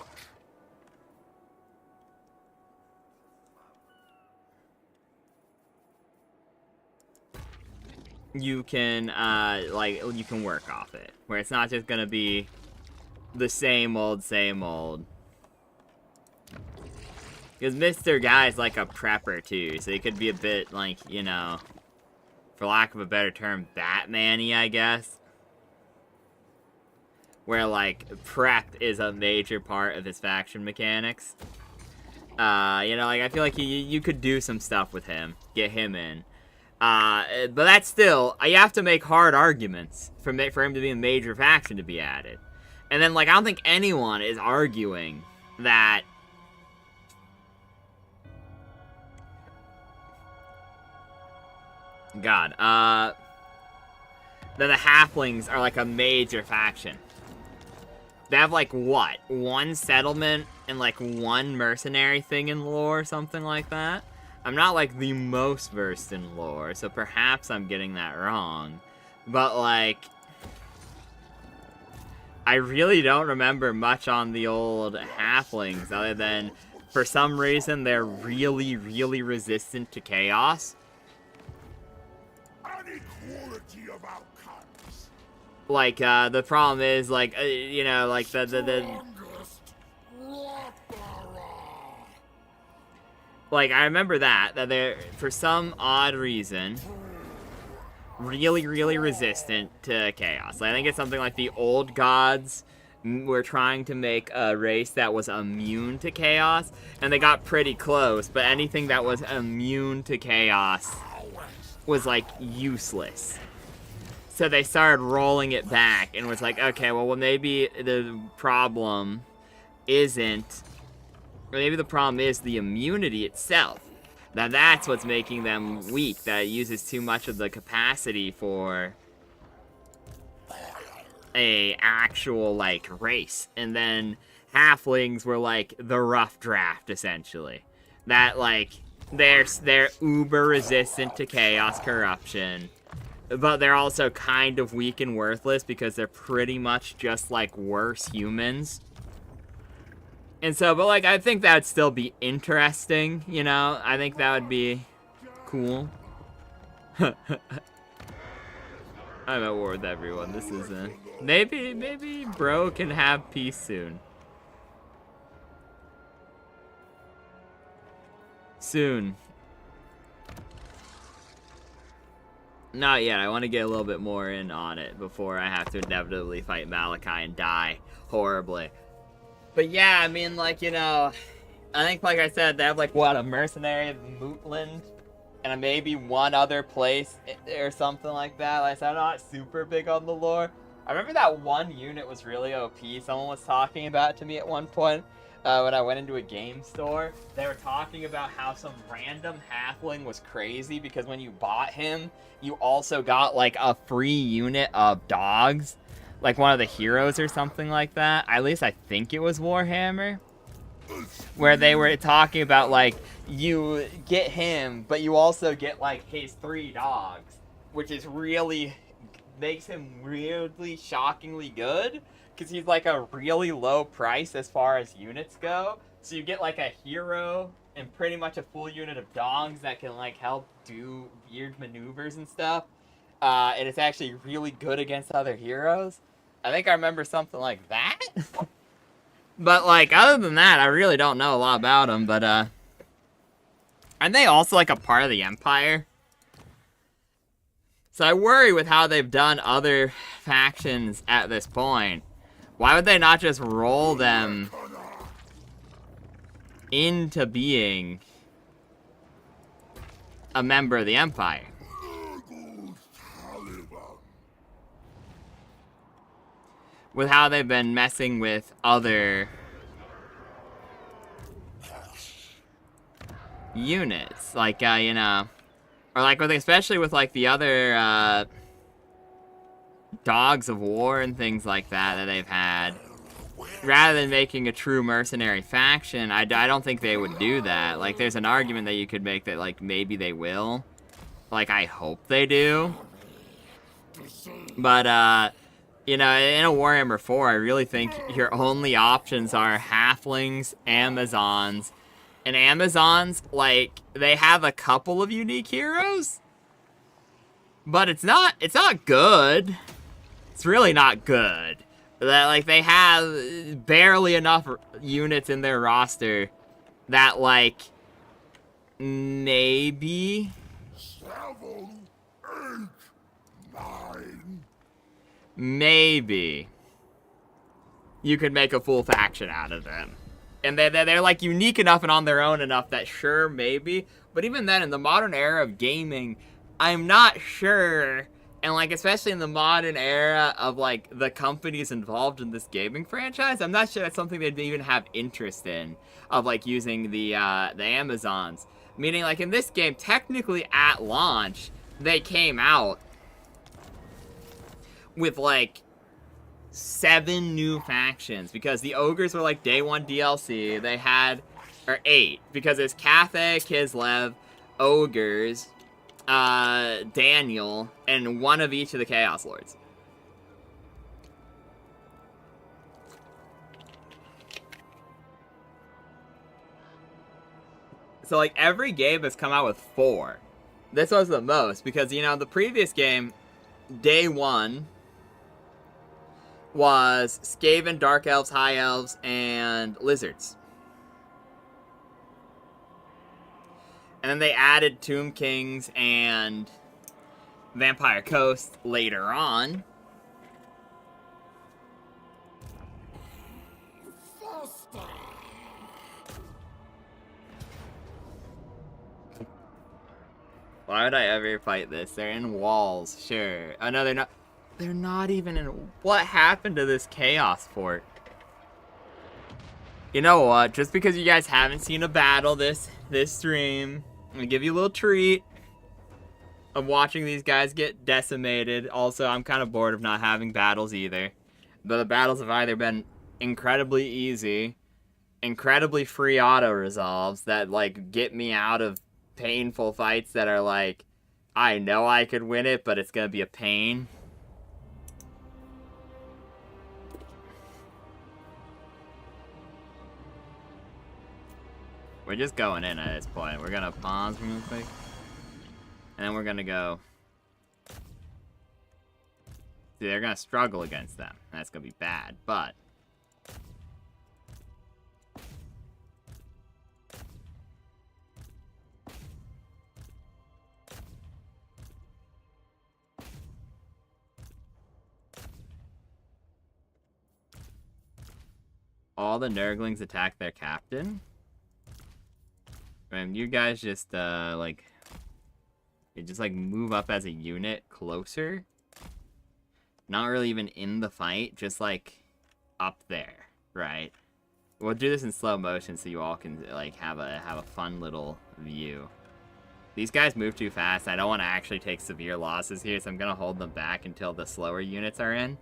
you can, like, you can work off it. Where it's not just gonna be the same old, same old. Because Mr. Guy's like a prepper, too, so he could be a bit, like, you know, for lack of a better term, Batman-y, I guess. Where, like, prep is a major part of his faction mechanics. You know, like, I feel like you could do some stuff with him. Get him in. But that's still, you have to make hard arguments for him to be a major faction to be added. And then, like, I don't think anyone is arguing that that the halflings are, like, a major faction. They have, like, what? One settlement and, like, one mercenary thing in lore or something like that? I'm not, like, the most versed in lore, so perhaps I'm getting that wrong. But, like, I really don't remember much on the old halflings, other than, for some reason, they're really, really resistant to chaos. Unequality of outcomes. Like, the problem is, like, you know, like, the Strongest like, I remember that they're, for some odd reason, really, really resistant to chaos. Like, I think it's something like the old gods were trying to make a race that was immune to chaos, and they got pretty close, but anything that was immune to chaos was, like, useless. So they started rolling it back, and was like, okay, well, maybe the problem isn't, or maybe the problem is the immunity itself. Now that's what's making them weak, that it uses too much of the capacity for a actual, like, race. And then halflings were, like, the rough draft, essentially. That, like, they're uber resistant to chaos corruption, but they're also kind of weak and worthless because they're pretty much just, like, worse humans. And so, but, like, I think that would still be interesting, you know? I think that would be cool. I'm at war with everyone. This is, maybe bro can have peace soon. Soon. Not yet. I want to get a little bit more in on it before I have to inevitably fight Malachi and die horribly. But yeah, I mean, like, you know, I think, like I said, they have, like, what, a mercenary of Mootland? And maybe one other place or something like that. Like I said, I'm not super big on the lore. I remember that one unit was really OP. Someone was talking about it to me at one point when I went into a game store. They were talking about how some random halfling was crazy because when you bought him, you also got like a free unit of dogs, like one of the heroes or something like that. At least I think it was Warhammer. Where they were talking about like you get him, but you also get like his 3 dogs, which is really makes him weirdly, shockingly good, because he's like a really low price as far as units go. So you get like a hero and pretty much a full unit of dogs that can like help do weird maneuvers and stuff. And it's actually really good against other heroes. I think I remember something like that. But like other than that, I really don't know a lot about them. But aren't they also like a part of the Empire? So I worry with how they've done other factions at this point. Why would they not just roll them into being a member of the Empire? With how they've been messing with other units. Like, you know... Or like with, especially with like the other dogs of war and things like that they've had. Rather than making a true mercenary faction, I don't think they would do that. Like there's an argument that you could make that like maybe they will. Like I hope they do. But you know, in a Warhammer 4, I really think your only options are halflings, Amazons. And Amazons, like, they have a couple of unique heroes. But it's not good. It's really not good. That, like, they have barely enough units in their roster that, like, maybe... 7, 8, 9. Maybe you could make a full faction out of them. And they're like unique enough and on their own enough that sure, maybe. But even then, in the modern era of gaming, I'm not sure. And like, especially in the modern era of like the companies involved in this gaming franchise, I'm not sure that's something they'd even have interest in. Of like using the Amazons. Meaning like in this game, technically at launch, they came out with like 7 new factions, because the ogres were like day 1 DLC. They had, or 8, because it's Cathay, Kislev, ogres, Daniel, and 1 of each of the Chaos Lords. So like every game has come out with 4. This was the most, because you know the previous game, day 1, was Skaven, Dark Elves, High Elves, and Lizards. And then they added Tomb Kings and Vampire Coast later on. Why would I ever fight this? They're in walls, sure. Oh no, they're not. They're not even in... What happened to this Chaos Fort? You know what? Just because you guys haven't seen a battle this stream, I'm gonna give you a little treat of watching these guys get decimated. Also, I'm kind of bored of not having battles either. But the battles have either been incredibly easy, incredibly free auto resolves that like get me out of painful fights that are like, I know I could win it, but it's gonna be a pain. We're just going in at this point. We're gonna pause real quick. And then we're gonna go. See, they're gonna struggle against them. That's gonna be bad, but. All the Nurglings attack their captain. And you guys just, like, you just, like, move up as a unit closer. Not really even in the fight, just like up there, right? We'll do this in slow motion so you all can like have a fun little view. These guys move too fast. I don't want to actually take severe losses here, so I'm gonna hold them back until the slower units are in.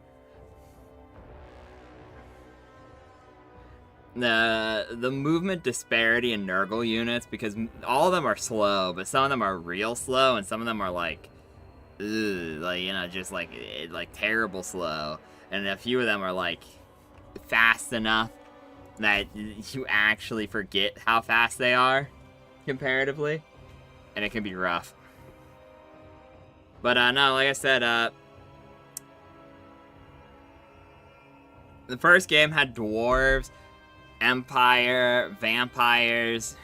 The movement disparity in nurgle units, because all of them are slow, but some of them are real slow, and some of them are like, ugh, like, you know, just like terrible slow, and a few of them are like fast enough that you actually forget how fast they are comparatively, and it can be rough. But no, like I said, the first game had dwarves, empire, vampires,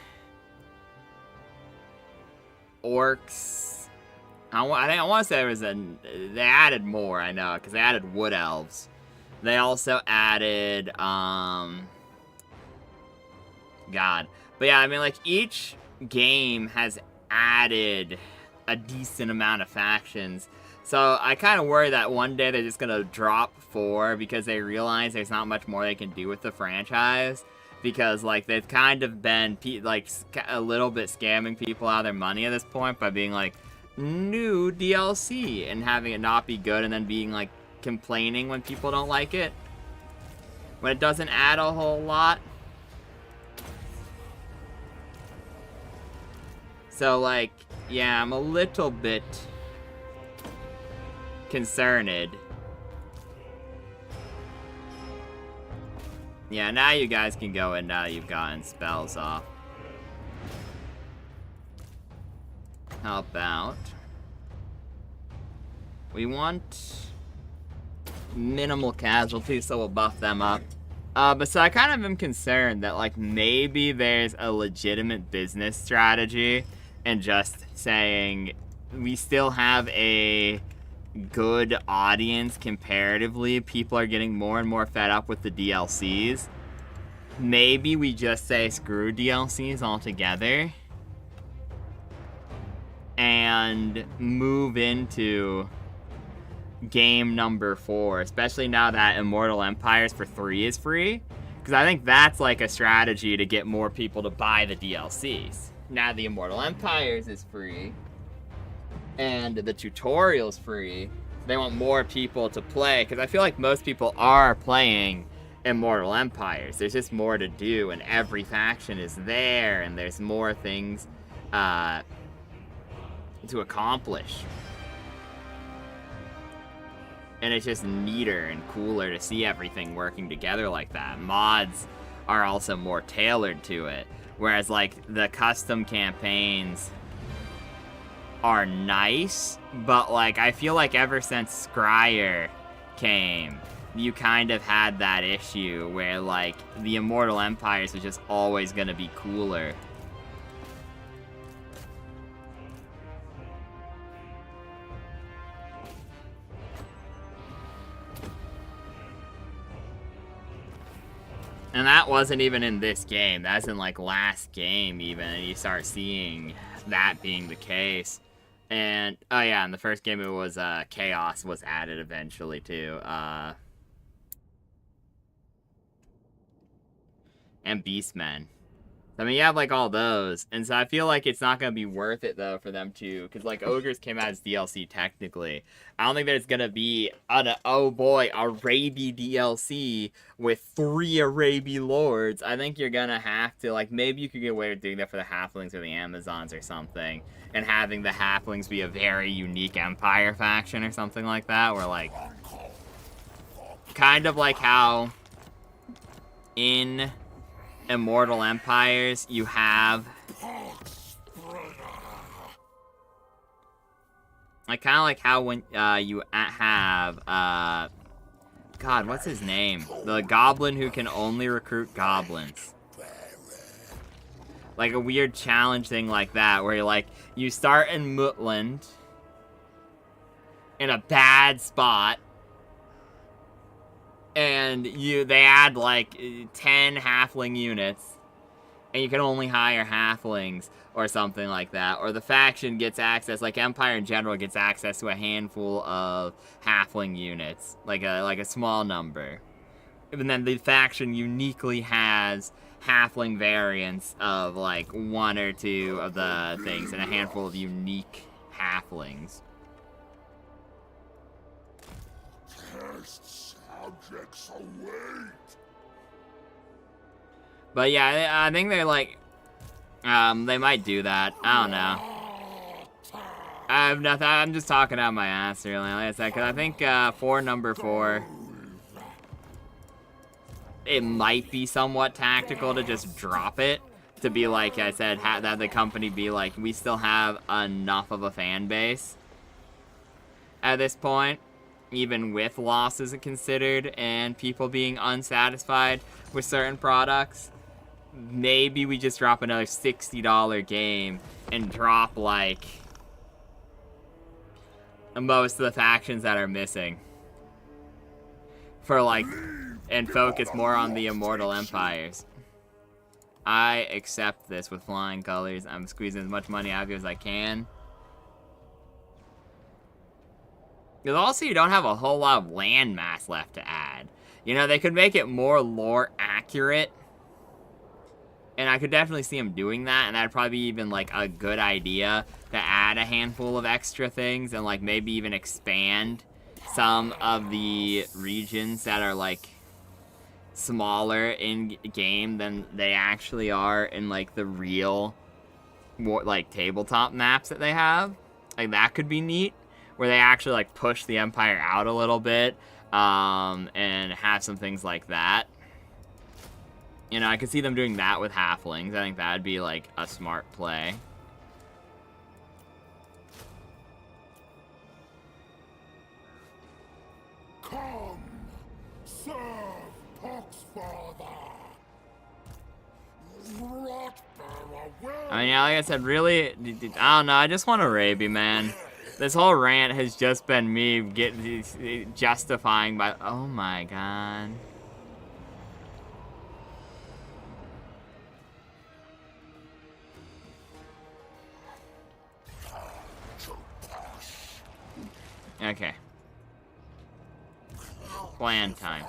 orcs. I want to say there was they added more, I know, because they added wood elves. They also added, God. But yeah, I mean, like, each game has added a decent amount of factions. So I kind of worry that one day they're just going to drop 4 because they realize there's not much more they can do with the franchise. Because, like, they've kind of been, like, a little bit scamming people out of their money at this point by being like, new DLC, and having it not be good, and then being, like, complaining when people don't like it. When it doesn't add a whole lot. So, like, yeah, I'm a little bit concerned. Yeah, now you guys can go in now you've gotten spells off. How about we want minimal casualties, so we'll buff them up. But so I kind of am concerned that, like, maybe there's a legitimate business strategy and just saying we still have a good audience comparatively. People are getting more and more fed up with the DLCs. Maybe we just say screw DLCs altogether and move into game number 4, especially now that Immortal Empires for 3 is free, because I think that's like a strategy to get more people to buy the DLCs. Now the Immortal Empires is free and the tutorial's free. They want more people to play, because I feel like most people are playing Immortal Empires. There's just more to do, and every faction is there, and there's more things to accomplish. And it's just neater and cooler to see everything working together like that. Mods are also more tailored to it, whereas like the custom campaigns are nice, but like I feel like ever since Scryer came, you kind of had that issue where like the Immortal Empires was just always gonna be cooler. And that wasn't even in this game. That's in like last game even, and you start seeing that being the case. And oh yeah, in the first game it was Chaos was added eventually too. And Beastmen. I mean, you have like all those, and so I feel like it's not gonna be worth it though for them to, because like Ogres came out as DLC technically. I don't think there's gonna be oh boy, Arabi DLC with 3 Arabi lords. I think you're gonna have to, like, maybe you could get away with doing that for the Halflings or the Amazons or something, and having the Halflings be a very unique Empire faction or something like that, where like, kind of like how in Immortal Empires you have like kind of like how when you have God, what's his name? The goblin who can only recruit goblins. Like a weird challenge thing like that, where you're like, you start in Mutland in a bad spot, and they add like 10 halfling units, and you can only hire halflings or something like that, or the faction gets access, like Empire in general gets access to a handful of halfling units, like a small number. And then the faction uniquely has halfling variants of like one or two of the things and a handful of unique halflings. Test subjects await. But yeah, I think they're like, they might do that. I don't know. I have nothing. I'm just talking out my ass, really. Like I said, 'cause I think for number 4, it might be somewhat tactical to just drop it. To be like I said, that the company be like, we still have enough of a fan base at this point, even with losses considered and people being unsatisfied with certain products. Maybe we just drop another $60 game and drop like most of the factions that are missing for like, and focus more on the immortal empires. I accept this with flying colors. I'm squeezing as much money out of you as I can. Because also you don't have a whole lot of land mass left to add. You know, they could make it more lore accurate. And I could definitely see them doing that, and that'd probably be even, like, a good idea to add a handful of extra things and, like, maybe even expand some of the regions that are, like, smaller in game than they actually are in, like, the real, like, tabletop maps that they have. Like, that could be neat, where they actually, like, push the Empire out a little bit, and have some things like that. You know, I could see them doing that with halflings. I think that'd be, like, a smart play. Come, serve Poxfather. I mean, yeah, like I said, really, I don't know, I just want Arabi, man. This whole rant has just been me justifying by, oh my god. Okay. Plan time.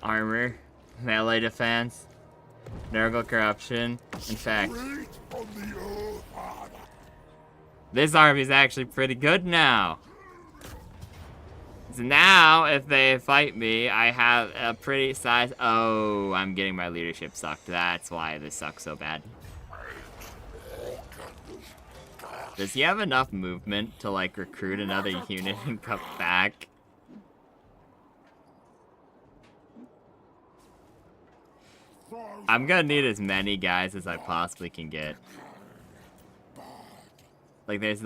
Armor, melee defense, nurgle corruption. In fact, this army's actually pretty good now. So now, if they fight me, I have a pretty size. Oh, I'm getting my leadership sucked. That's why this sucks so bad. Does he have enough movement to, like, recruit another unit and come back? I'm gonna need as many guys as I possibly can get. There's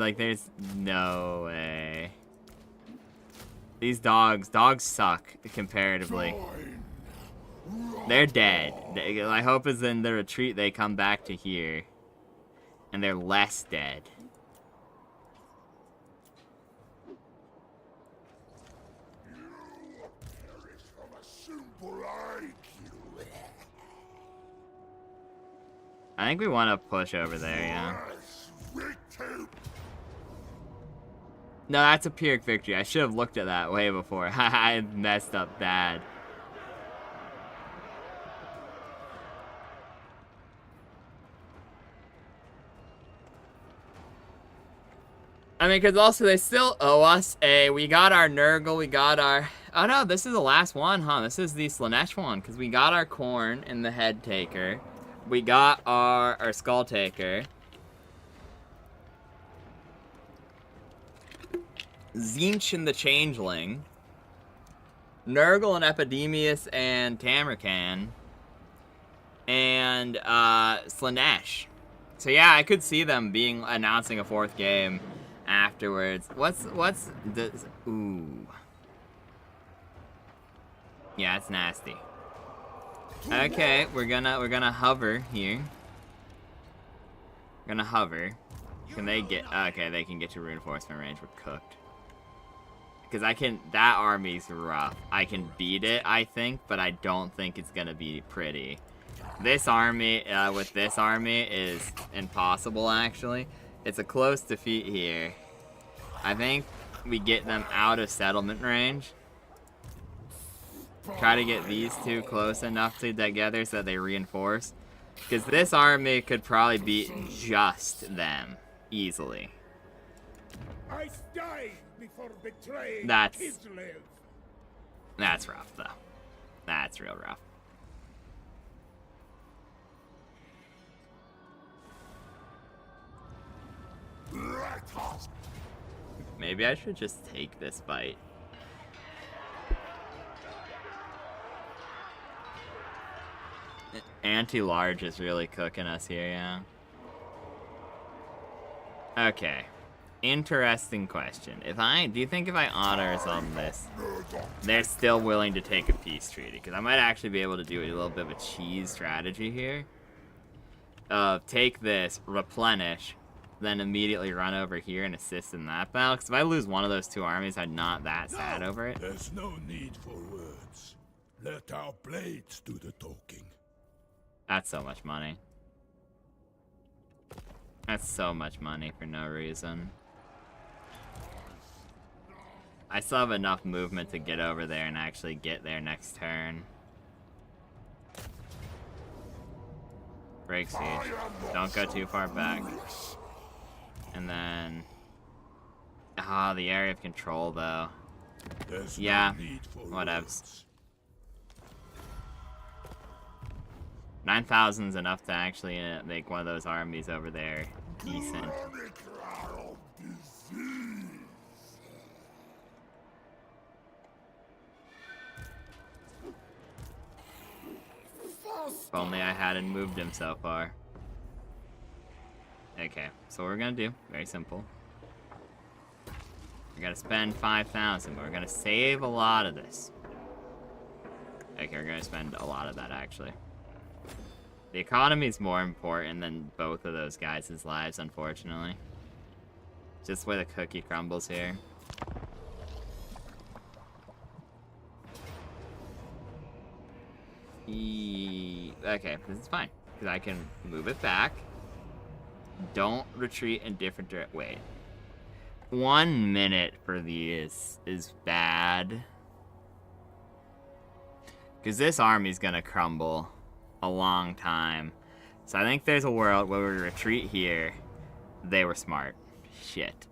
no way. These dogs suck, comparatively. They're dead. My hope is in the retreat they come back to here. And they're less dead. I think we want to push over there, yeah. No, that's a Pyrrhic victory. I should have looked at that way before. I messed up bad. I mean, because also they still owe us a... We got our Nurgle, we got our... Oh no, this is the last one, huh? This is the Slanesh one, because we got our Corn in the Head Taker. We got our Skull Taker. Zinch and the Changeling. Nurgle and Epidemius and Tamarkan. And Slanesh. So yeah, I could see them announcing a 4th game afterwards. What's the... Ooh. Yeah, it's nasty. Okay, we're gonna hover here. We're gonna hover. Can they get... Okay, they can get to reinforcement range. We're cooked. Because that army's rough. I can beat it, I think, but I don't think it's gonna be pretty. This army, with this army, is impossible, actually. It's a close defeat here. I think we get them out of settlement range. Try to get these two close enough together so that they reinforce. Because this army could probably beat just them easily. I died before betraying That's Kislev. rough, though. That's real rough. Maybe I should just take this fight. Anti-large is really cooking us here, yeah. Okay. Interesting question. Do you think if I honor some of this, they're still willing to take a peace treaty? Because I might actually be able to do a little bit of a cheese strategy here. Take this, replenish, then immediately run over here and assist in that battle. Because if I lose one of those two armies, I'm not that sad over it. There's no need for words. Let our blades do the talking. That's so much money. That's so much money for no reason. I still have enough movement to get over there and actually get there next turn. Break siege. Don't go too far back. And then... Ah, the area of control, though. Yeah, whatevs. 9,000 is enough to actually make one of those armies over there decent. If only I hadn't moved him so far. Okay, so what we're gonna do, very simple. We're gonna spend 5,000, but we're gonna save a lot of this. Okay, we're gonna spend a lot of that, actually. The economy is more important than both of those guys' lives, unfortunately. Just where the cookie crumbles here. Okay, this is fine. Because I can move it back. Don't retreat in different wait. 1 minute for these is bad. Because this army's gonna crumble a long time. So I think there's a world where we retreat here. They were smart. Shit.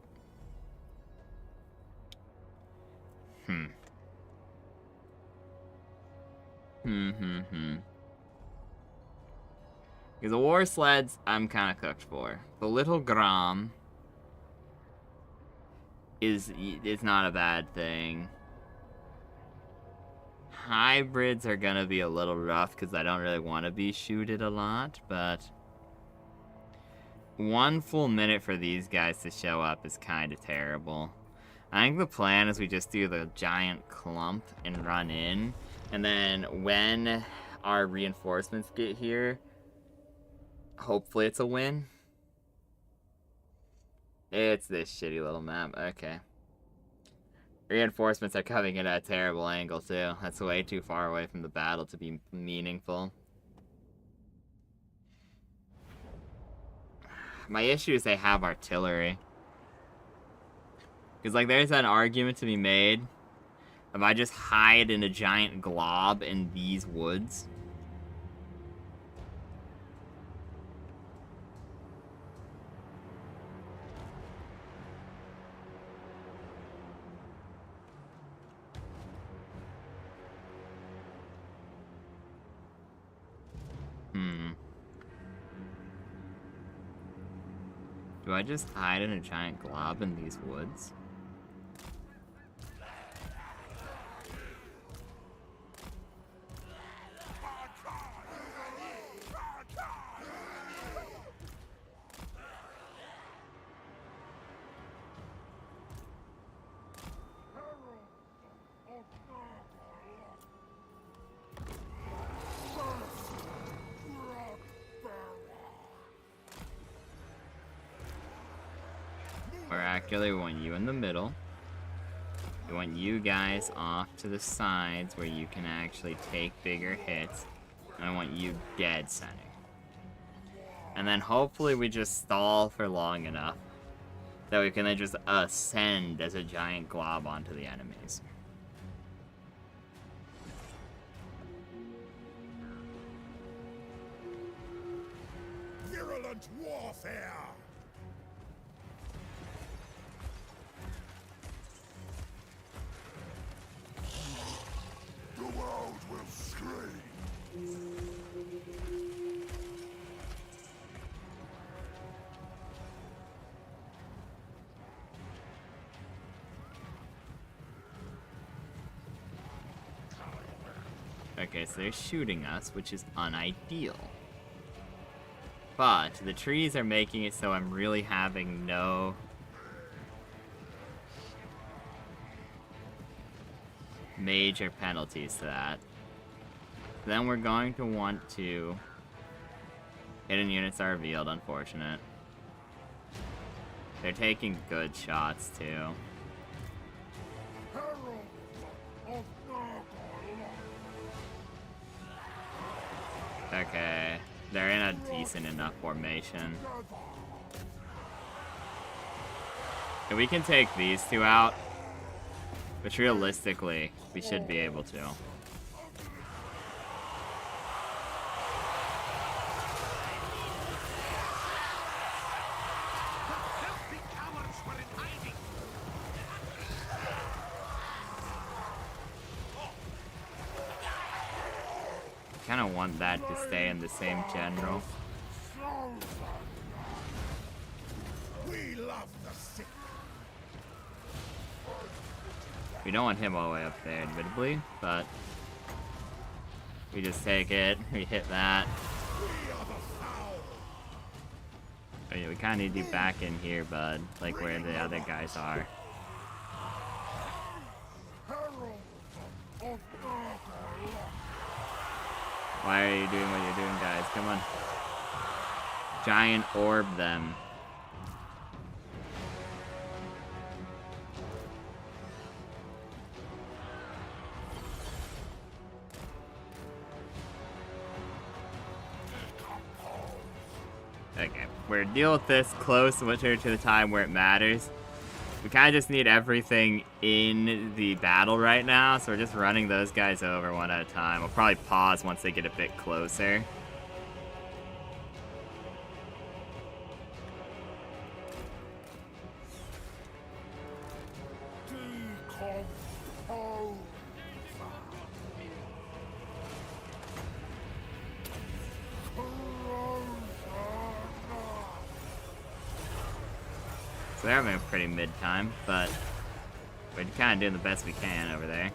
Because the war sleds, I'm kind of cooked for. The little Grom is not a bad thing. Hybrids are gonna be a little rough because I don't really want to be shooted a lot, but 1 full minute for these guys to show up is kind of terrible. I think the plan is we just do the giant clump and run in, and then when our reinforcements get here, hopefully it's a win. It's this shitty little map. Okay. Reinforcements are coming in at a terrible angle, too. That's way too far away from the battle to be meaningful. My issue is they have artillery. Because, like, there's an argument to be made. If I just hide in a giant glob in these woods... Do I just hide in a giant glob in these woods? Or actually, we want you in the middle. We want you guys off to the sides where you can actually take bigger hits. And I want you dead center. And then hopefully we just stall for long enough that we can then just ascend as a giant glob onto the enemies. Virulent warfare! The world will scream! Okay, so they're shooting us, which is unideal. But the trees are making it so I'm really having no major penalties to that. Then we're going to want to... Hidden units are revealed, unfortunate. They're taking good shots, too. Okay, they're in a decent enough formation. And we can take these two out, which realistically, we should be able to. Kind of want that to stay in the same general. We love the sick. We don't want him all the way up there, admittedly, but we just take it, we hit that. Oh, yeah, we kind of need you back in here, bud, like where the other guys are. Why are you doing what you're doing, guys? Come on. Giant orb them. Okay, we're dealing with this close to the time where it matters. We kind of just need everything in the battle right now, so we're just running those guys over one at a time. We'll probably pause once they get a bit closer. So they're having a pretty mid time, but we're kind of doing the best we can over there.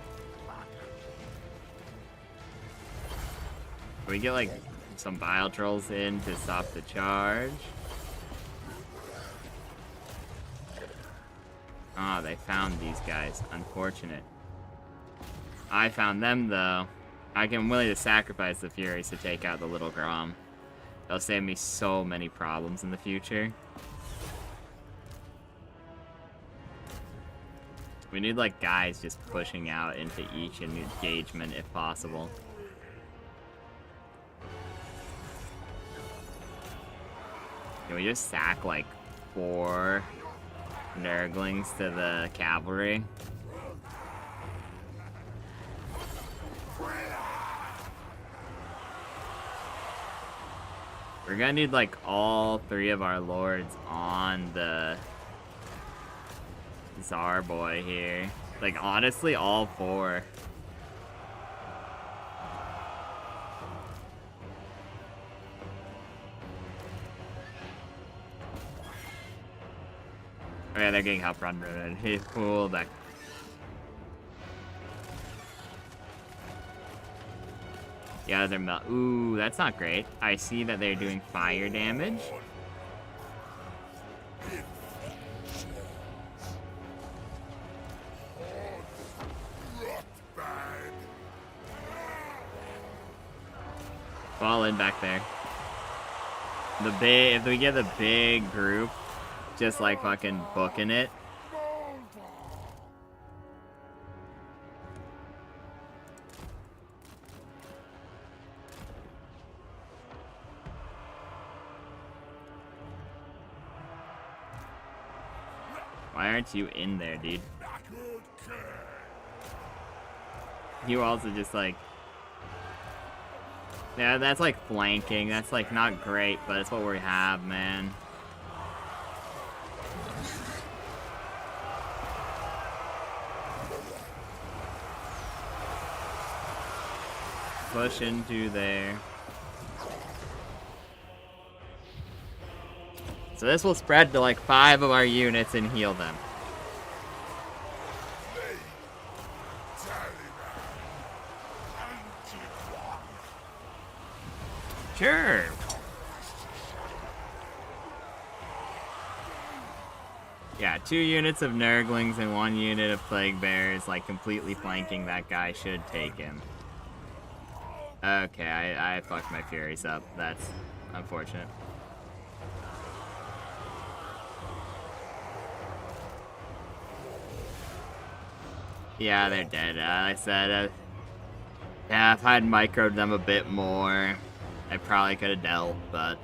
Can we get like some bile trolls in to stop the charge? Oh, they found these guys. Unfortunate. I found them though. I'm willing to sacrifice the Furies to take out the little Grom. They'll save me so many problems in the future. We need, like, guys just pushing out into each engagement if possible. Can we just sack, like, 4 nurglings to the cavalry? We're gonna need, like, all 3 of our lords on the Tsar boy here. Like, honestly, all 4. Oh yeah, they're getting help run. He's cool back. Yeah, they're ooh, that's not great. I see that they're doing fire damage. Fall in back there. If we get the big group, just like fucking booking it. Why aren't you in there, dude? You also just like... Yeah, that's like flanking. That's like not great, but it's what we have, man. Push into there. So this will spread to like 5 of our units and heal them. Sure. Yeah, 2 units of nurglings and 1 unit of plague bears, like completely flanking that guy should take him. Okay, I fucked my furies up. That's unfortunate. Yeah, they're dead. I said, yeah, if I had microed them a bit more, I probably could have dealt, but...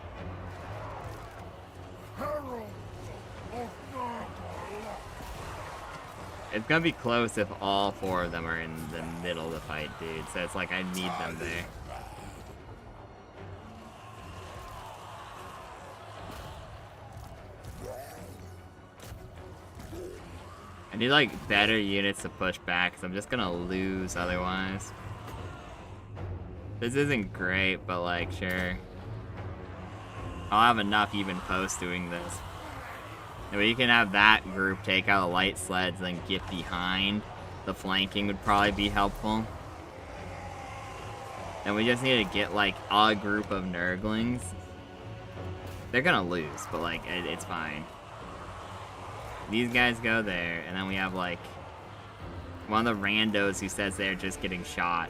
It's gonna be close if all 4 of them are in the middle of the fight, dude. So it's like I need them there. I need like better units to push back, because I'm just gonna lose otherwise. This isn't great, but like, sure. I'll have enough even post doing this. And we can have that group take out the light sleds and get behind. The flanking would probably be helpful. And we just need to get like a group of nurglings. They're gonna lose, but like, it's fine. These guys go there, and then we have like one of the randos who says they're just getting shot.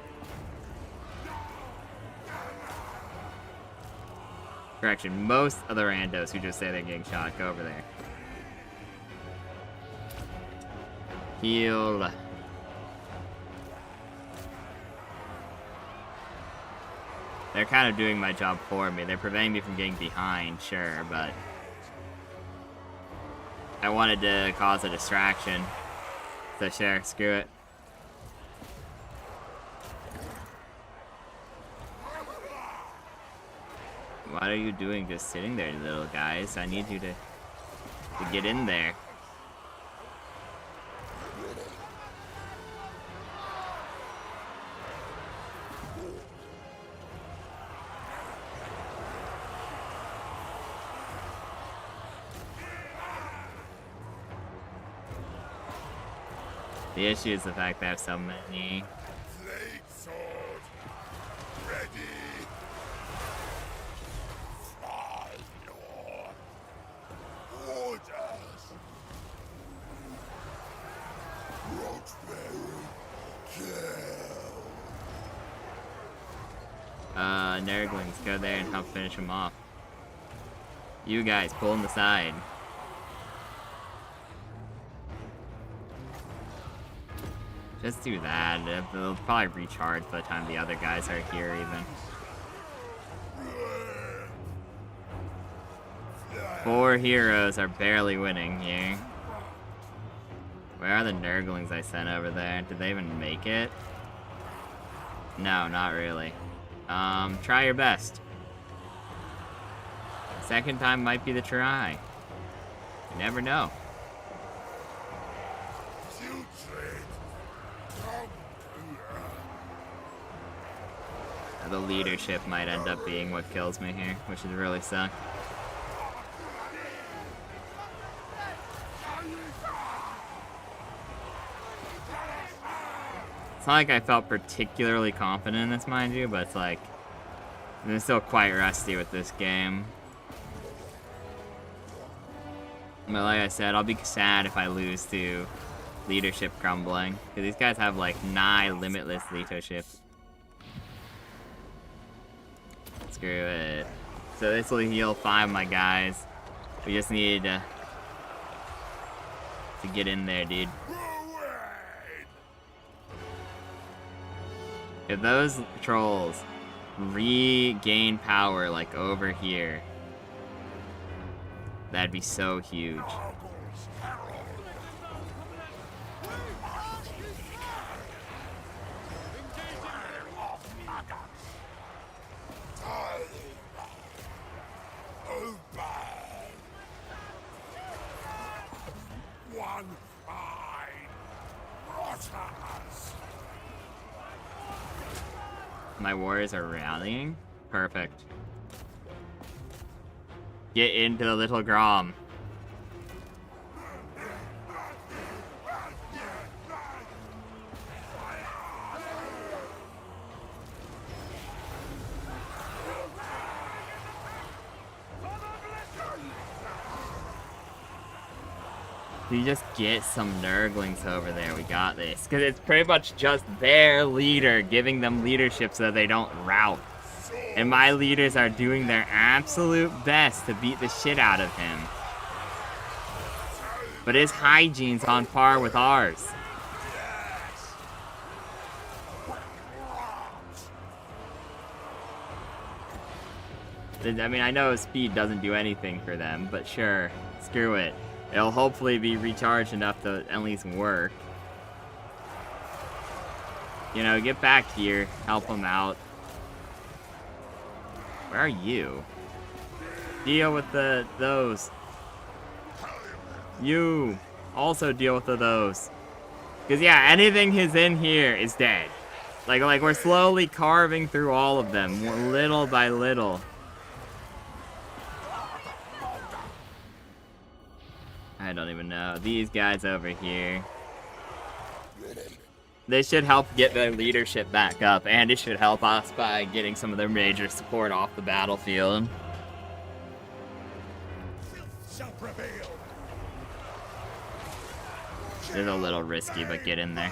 Correction, most of the randos who just say they're getting shot, go over there. Heal. They're kind of doing my job for me. They're preventing me from getting behind, sure, but I wanted to cause a distraction. So sure, screw it. What are you doing just sitting there, little guys? I need you to get in there. The issue is the fact that I have so many. Blade sword. Ready. Final orders. Roachberry kill. Nurglings, go there and help finish them off. You guys, pull on the side. Just do that. They'll probably recharge by the time the other guys are here, even. 4 heroes are barely winning here. Where are the nurglings I sent over there? Did they even make it? No, not really. Try your best. Second time might be the try. You never know. The leadership might end up being what kills me here, which would really suck. It's not like I felt particularly confident in this, mind you, but it's like, I'm still quite rusty with this game. But like I said, I'll be sad if I lose to leadership crumbling, because these guys have like nigh limitless leadership. Screw it. So this will heal 5 of my guys. We just need to get in there, dude. If those trolls regain power like over here, that'd be so huge. on, fine rotters. My warriors are rallying? Perfect. Get into the little Grom. You just get some nurglings over there. We got this. Because it's pretty much just their leader giving them leadership so that they don't rout. And my leaders are doing their absolute best to beat the shit out of him. But his hygiene's on par with ours. I mean, I know speed doesn't do anything for them, but sure, screw it. It'll hopefully be recharged enough to at least work. You know, get back here, help them out. Where are you? Deal with those. You also deal with those. Because yeah, anything who's in here is dead. Like we're slowly carving through all of them, little by little. I don't even know. These guys over here. This should help get their leadership back up, and it should help us by getting some of their major support off the battlefield. It's a little risky, but get in there.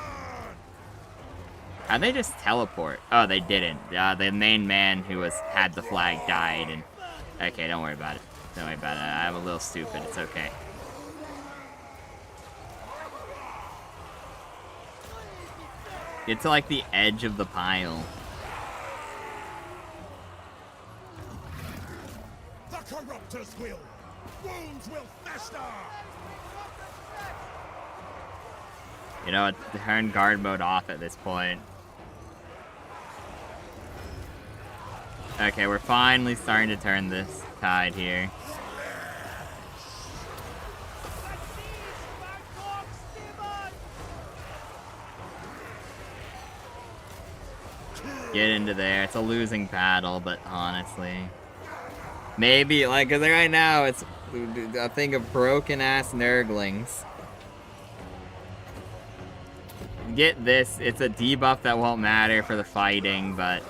How'd they just teleport? Oh, they didn't. The main man who had the flag died, and... Okay, don't worry about it. Don't worry about it. I'm a little stupid. It's okay. Get to, like, the edge of the pile. The corruptors will. Wounds will fester. You know what? Turn guard mode off at this point. Okay, we're finally starting to turn this tide here. Get into there. It's a losing battle, but honestly. Maybe, like, because right now it's a thing of broken-ass nurglings. Get this. It's a debuff that won't matter for the fighting, but...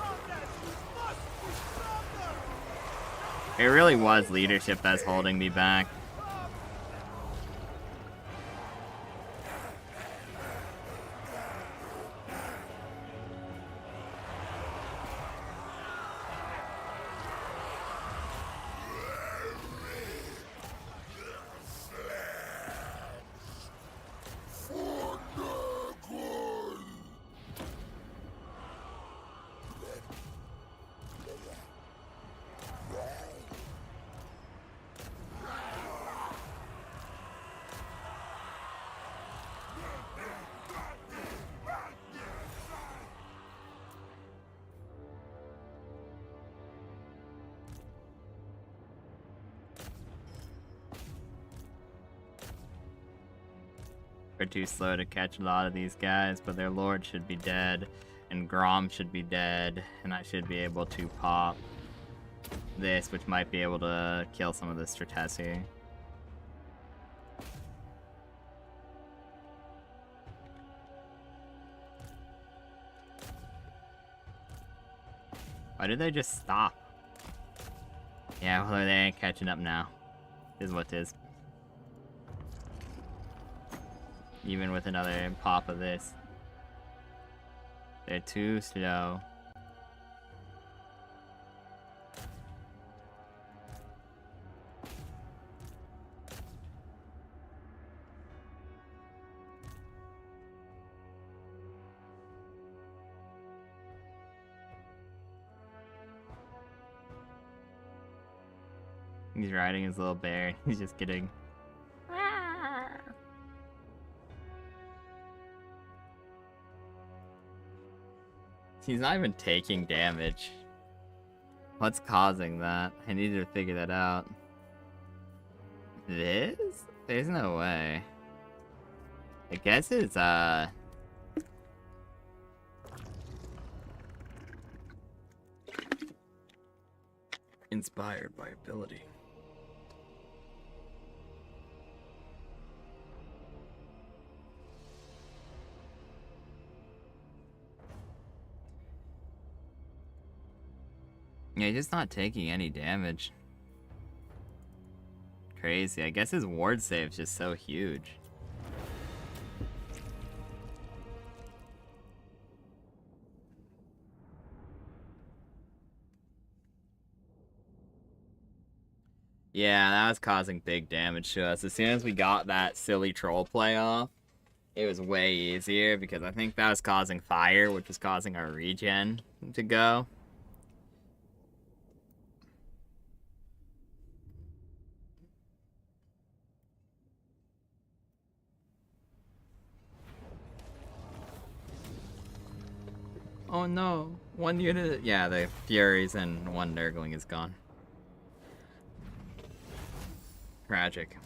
It really was leadership that's holding me back. We're too slow to catch a lot of these guys, but their lord should be dead, and Grom should be dead, and I should be able to pop this, which might be able to kill some of the Stratesi. Why did they just stop? Yeah, well, they ain't catching up now. Is what it is. Even with another pop of this. They're too slow. He's riding his little bear. He's just getting... He's not even taking damage. What's causing that? I need to figure that out. This? There's no way. I guess it's, inspired by ability. Yeah, he's just not taking any damage. Crazy. I guess his ward save's just so huge. Yeah, that was causing big damage to us. As soon as we got that silly troll play off, it was way easier because I think that was causing fire, which was causing our regen to go. Oh no, one unit. Yeah, the Furies and one Nurgling is gone. Tragic.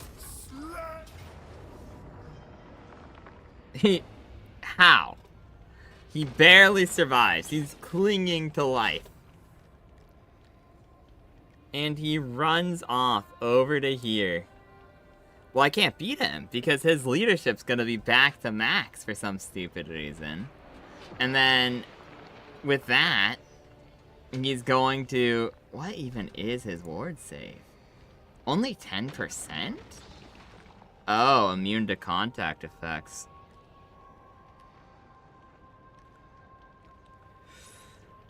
How? He barely survives. He's clinging to life. And he runs off over to here. Well, I can't beat him because his leadership's gonna be back to max for some stupid reason. And then, with that, he's going to... What even is his ward save? Only 10%? Oh, immune to contact effects.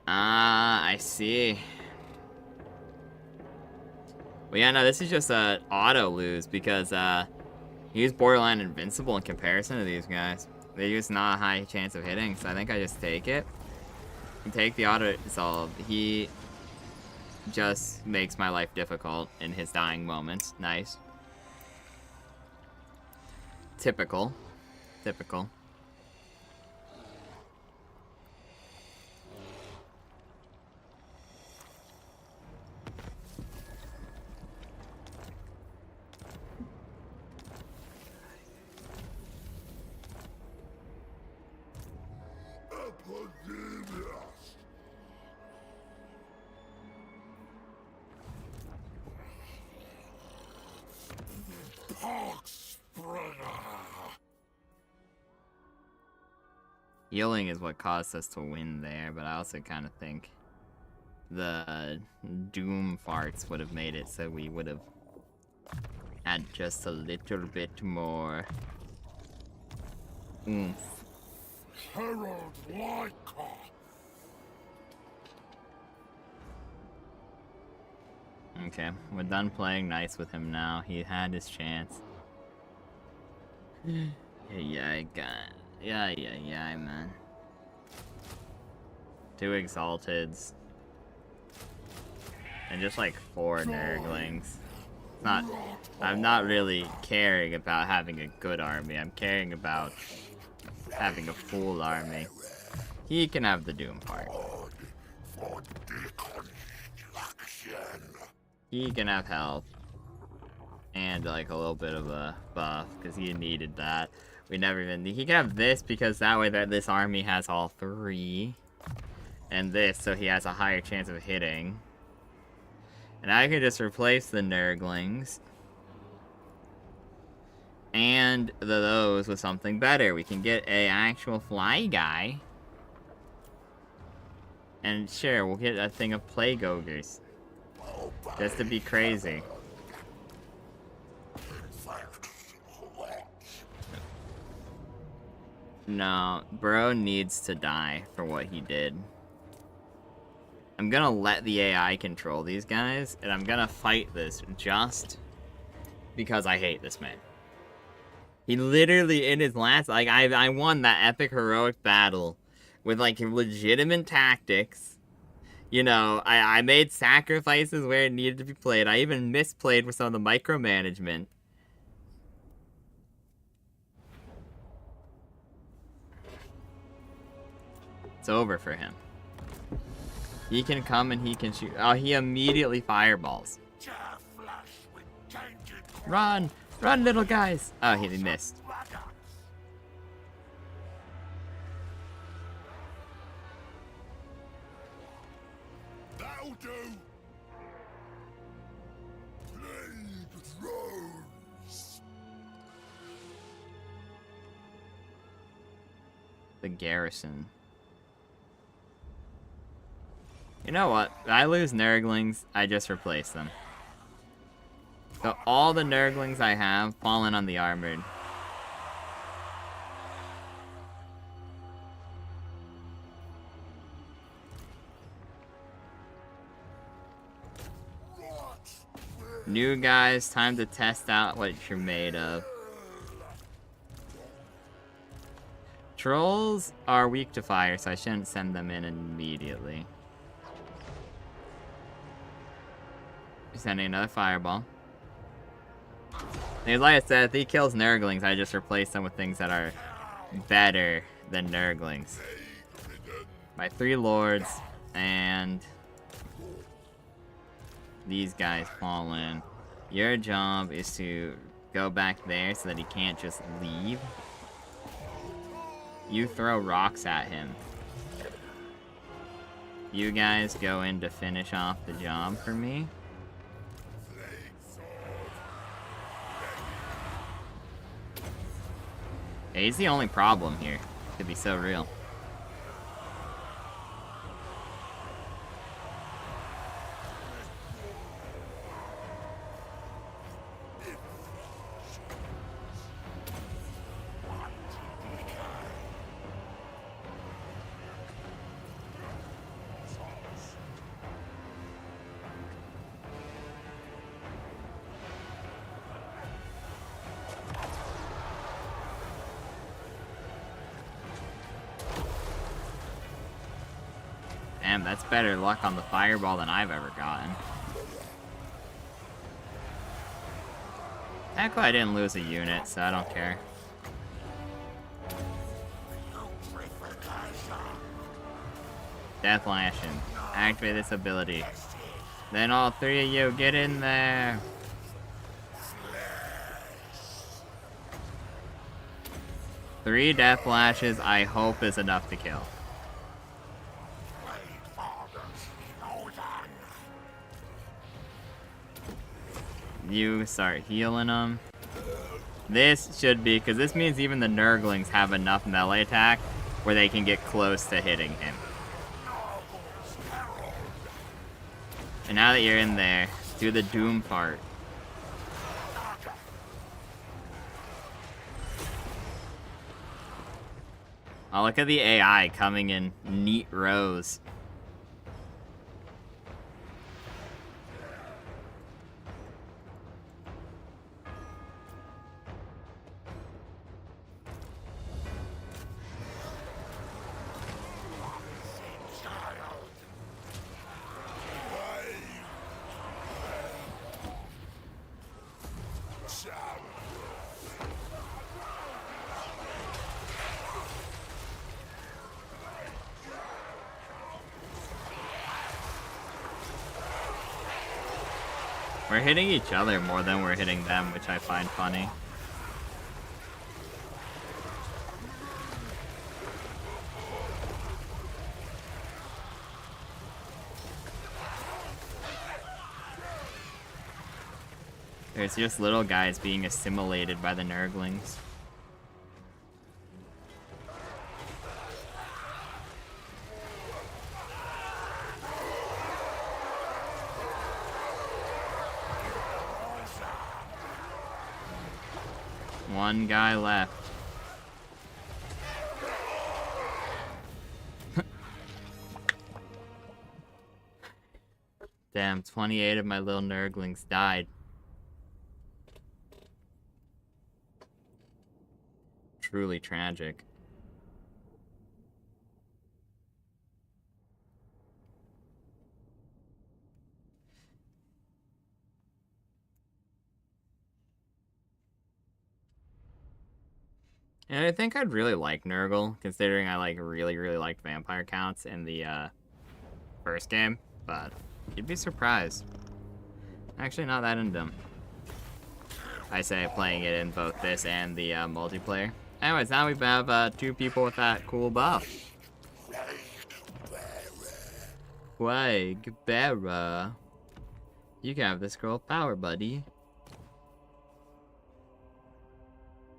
Ah, I see. Well, yeah, no, this is just a auto lose because he's borderline invincible in comparison to these guys. They're just not a high chance of hitting, so I think I just take it. And take the auto solve. He just makes my life difficult in his dying moments. Nice. Typical. Typical. Healing is what caused us to win there, but I also kind of think the doom farts would have made it so we would have had just a little bit more oomph. Herald Lyca. Okay, we're done playing nice with him now. He had his chance. Yeah, man. 2 Exalteds. And just like 4 Nurglings. I'm not really caring about having a good army. I'm caring about having a full army. He can have the Doom part. He can have health. And like a little bit of a buff, because he needed that. We never even... He can have this, because that way that this army has all 3. And this, so he has a higher chance of hitting. And I can just replace the Nurglings. And those with something better. We can get a actual fly guy. And sure, we'll get a thing of Plague Ogres. Just to be crazy. No, bro needs to die for what he did. I'm gonna let the AI control these guys, and I'm gonna fight this just because I hate this man. He literally, in his last, like, I won that epic heroic battle with, like, legitimate tactics. You know, I made sacrifices where it needed to be played. I even misplayed with some of the micromanagement. It's over for him. He can come and he can shoot. Oh, he immediately fireballs. Run! Run, little guys! Oh, he missed. the garrison. You know what? If I lose nurglings, I just replace them. So all the nurglings I have fallen on the armored. New guys, time to test out what you're made of. Trolls are weak to fire, so I shouldn't send them in immediately. Sending another fireball. And like I said, if he kills nurglings, I just replace them with things that are better than nurglings. My 3 lords, and these guys fall in. Your job is to go back there so that he can't just leave. You throw rocks at him. You guys go in to finish off the job for me. Yeah, he's the only problem here. Could be so real. Damn, that's better luck on the fireball than I've ever gotten. Technically, I didn't lose a unit, so I don't care. Death Lashing. Activate this ability. Then all 3 of you get in there. Three Death Lashes, I hope, is enough to kill. You start healing them. This should be, because this means even the Nurglings have enough melee attack where they can get close to hitting him. And now that you're in there, do the Doom part. Oh, look at the AI coming in neat rows. We're hitting each other more than we're hitting them, which I find funny. There's just little guys being assimilated by the Nurglings. One guy left. Damn, 28 of my little Nurglings died. Truly tragic. And I think I'd really like Nurgle, considering I really liked vampire counts in the first game, but you'd be surprised. Actually, not that into them. I say playing it in both this and the multiplayer. Anyways, now we have 2 people with that cool buff. Plague Bearer. You can have this girl power, buddy.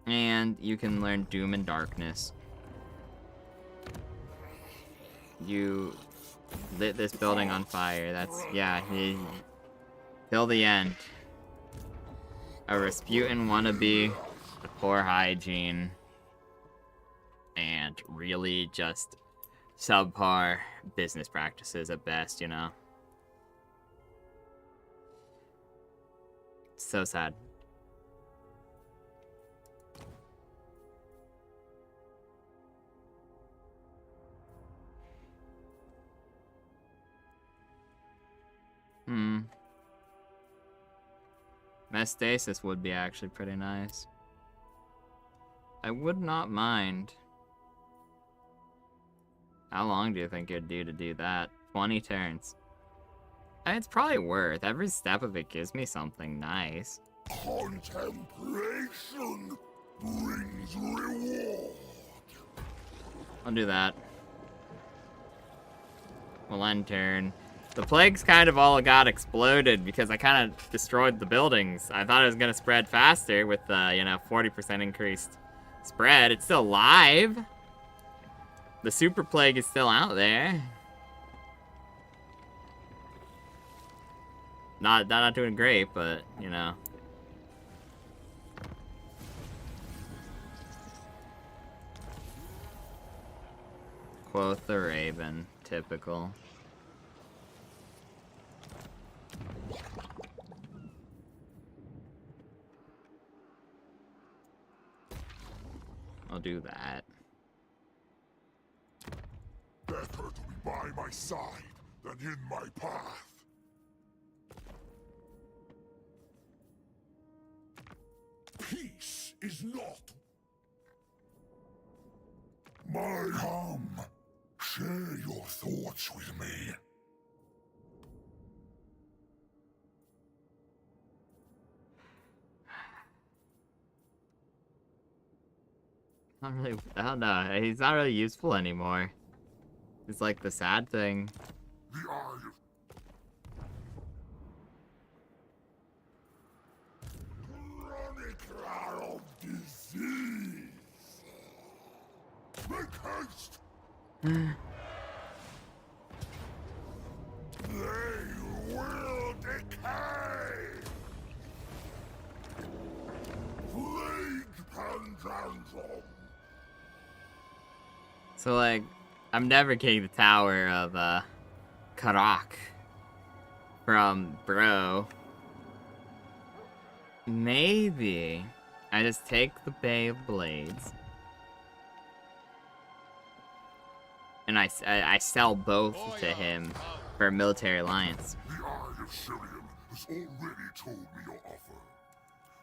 And you can learn Doom and Darkness. You lit this building on fire. That's, yeah, till the end. A Rasputin wannabe, the poor hygiene, and really just subpar business practices at best, you know? So sad. Mestasis would be actually pretty nice. I would not mind. How long do you think it'd do to do that? 20 turns. I mean, it's probably worth. Every step of it gives me something nice. Contemplation brings reward. I'll do that. We'll end turn. The plagues kind of all got exploded because I kind of destroyed the buildings. I thought it was going to spread faster with, you know, 40% increased spread. It's still live. The super plague is still out there. Not doing great, but, you know. Quoth the Raven. Typical. I'll do that. Better to be by my side than in my path. Peace is not my hum. Share your thoughts with me. Not really. I don't know. He's not really useful anymore. It's like the sad thing. The eye of chronic of disease. Make haste. They will decay. Plague Pandandrum. So, like, I'm never getting the Tower of, Karak from Bro. Maybe I just take the Bay of Blades and I sell both to him for a military alliance. The Eye of Syrian has already told me your offer,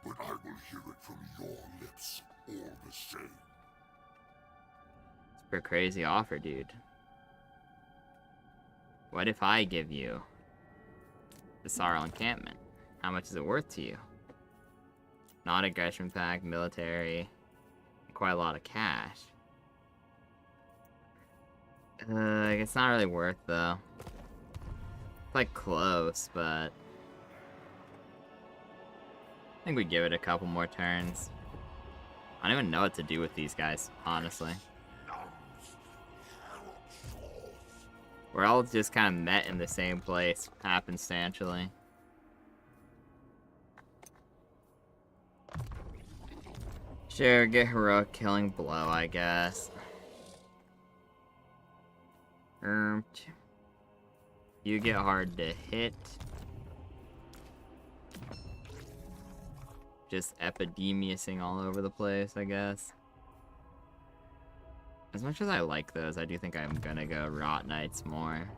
but I will hear it from your lips all the same. Super crazy offer, dude. What if I give you the Sarl encampment? How much is it worth to you? Non-aggression pack, military, quite a lot of cash. It's not really worth though. It's like close, but I think we give it a couple more turns. I don't even know what to do with these guys, honestly. We're all just kind of met in the same place, happenstantially. Sure, get heroic killing blow, I guess. You get hard to hit. Just epidemiusing all over the place, I guess. As much as I like those, I do think I'm gonna go Rot Knights more.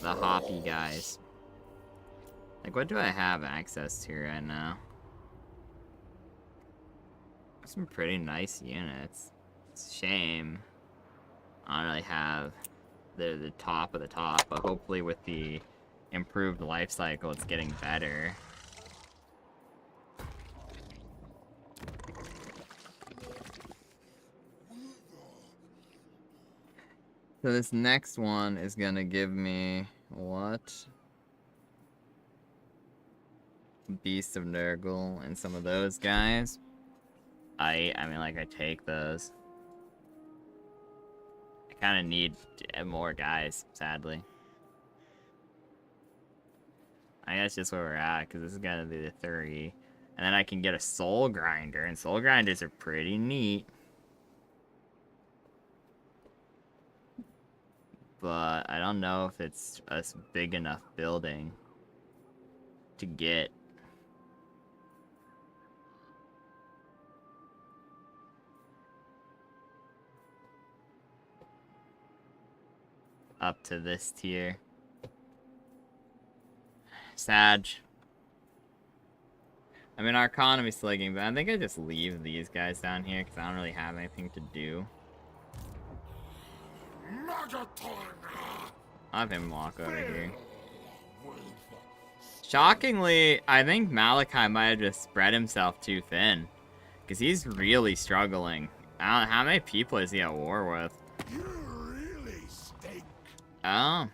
The hoppy guys. Like, what do I have access to right now? Some pretty nice units. It's a shame I don't really have the top of the top, but hopefully with the improved life cycle, it's getting better. So this next one is gonna give me what? Beast of Nurgle and some of those guys. I mean, like, I take those. I kind of need more guys, sadly. I guess just where we're at, because this is gonna be the 3. And then I can get a soul grinder, and soul grinders are pretty neat. But I don't know if it's a big enough building to get. Up to this tier. Sad. I mean, our economy's sligging, but I think I just leave these guys down here because I don't really have anything to do. I'll have him walk over here. Shockingly, I think Malachi might have just spread himself too thin. Because he's really struggling. I don't know, how many people is he at war with? You really stink. Oh.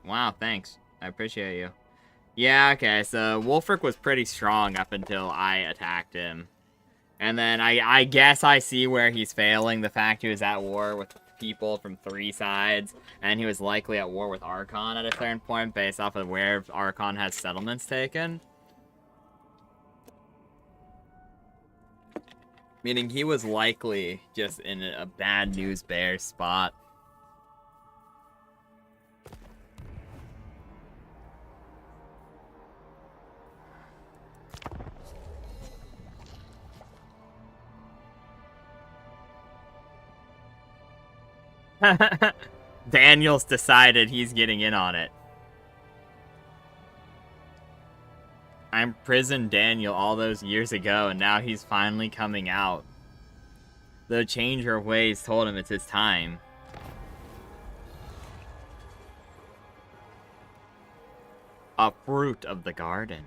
Wow, thanks. I appreciate you. Yeah, okay, so Wolfric was pretty strong up until I attacked him. And then I guess I see where he's failing. The fact he was at war with people from 3 sides, and he was likely at war with Archon at a certain point based off of where Archon has settlements taken. Meaning he was likely just in a bad news bear spot. Daniel's decided he's getting in on it. I imprisoned Daniel all those years ago, and now he's finally coming out. The changer of ways told him it's his time. A fruit of the garden.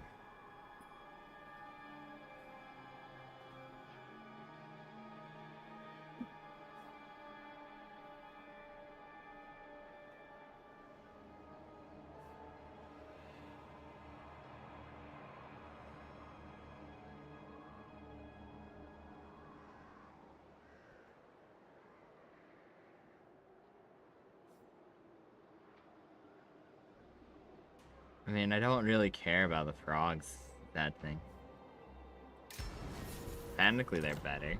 I mean, I don't really care about the frogs, that thing. Technically, they're better.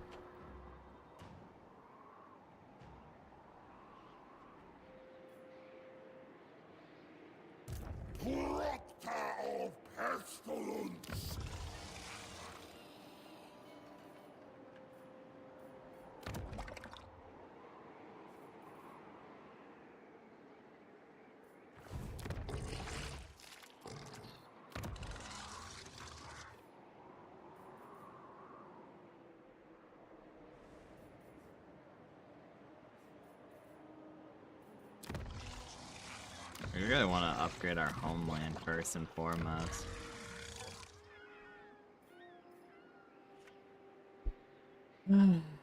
Proctor of Pestilence! We really want to upgrade our homeland first and foremost.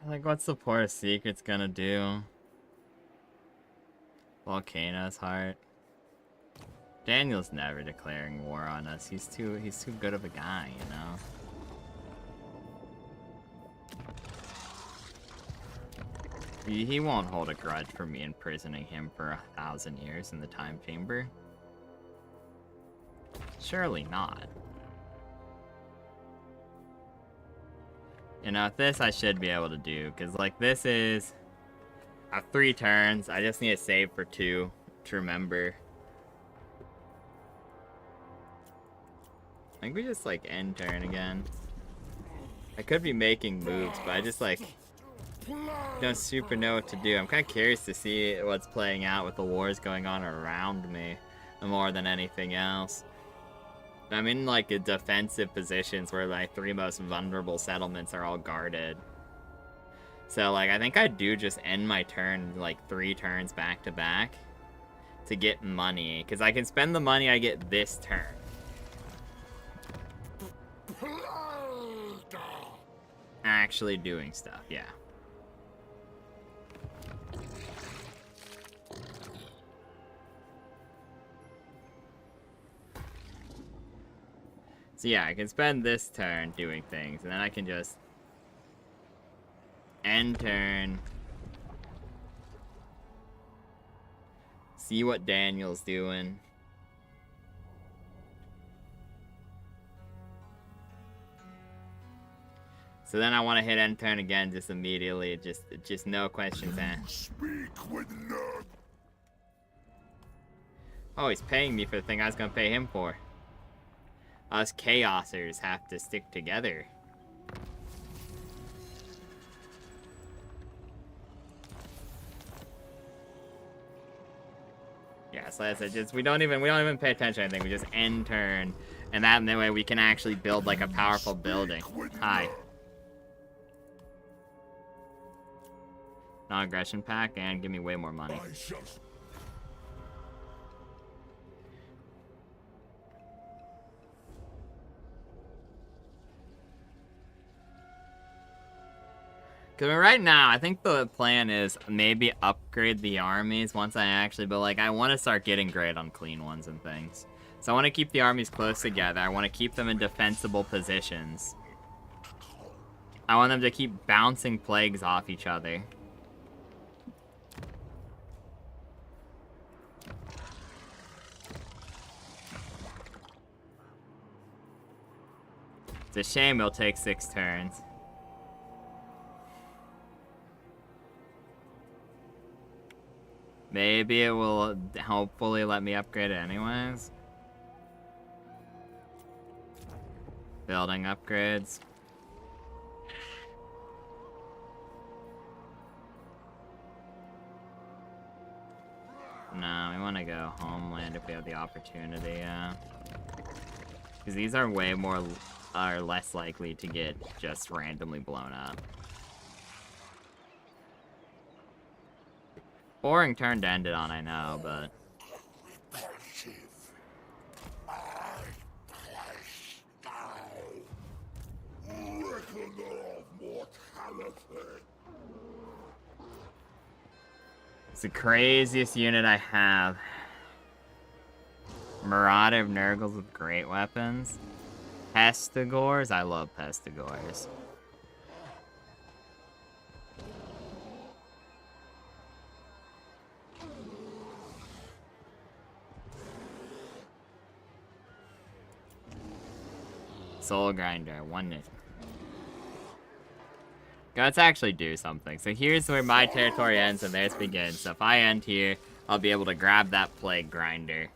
Like, what's the Port Secret's gonna do? Volcano's Heart. Daniel's never declaring war on us. He's too good of a guy, you know? He won't hold a grudge for me imprisoning him for 1,000 years in the time chamber. Surely not. You know, this I should be able to do, because, like, this is... I have 3 turns. I just need to save for 2 to remember. I think we just, like, end turn again. I could be making moves, but I just, like... don't super know what to do. I'm kind of curious to see what's playing out with the wars going on around me more than anything else. I'm in like a defensive positions where my 3 most vulnerable settlements are all guarded. So like I think I do just end my turn like 3 turns back to back to get money, because I can spend the money I get this turn. Actually doing stuff, yeah. So yeah, I can spend this turn doing things, and then I can just end turn, See what Daniel's doing. So then I want to hit end turn again just immediately. Just no questions asked. Speak with nurgle. Oh, he's paying me for the thing I was going to pay him for. Us Chaosers have to stick together. Yeah, so that's it. We don't even pay attention to anything. We just end turn, and that way we can actually build like a powerful building. Hi. Non-aggression pack, and give me way more money. I shall. Because right now, I think the plan is maybe upgrade the armies once I actually, but like I want to start getting great on clean ones and things. So I want to keep the armies close together. I want to keep them in defensible positions. I want them to keep bouncing plagues off each other. It's a shame it'll take 6 turns. Maybe it will hopefully let me upgrade it anyways. Building upgrades. No, we want to go homeland if we have the opportunity, yeah. Because these are way more, are less likely to get just randomly blown up. Boring turn to end it on, I know, but... Repulsive. My place now. Reckoner of mortality. It's the craziest unit I have. Marauder of Nurgles with great weapons. Pestigores, I love Pestigores. Soul Grinder, oneness. Let's actually do something. So here's where my territory ends and theirs begins. So if I end here, I'll be able to grab that Plague Grinder.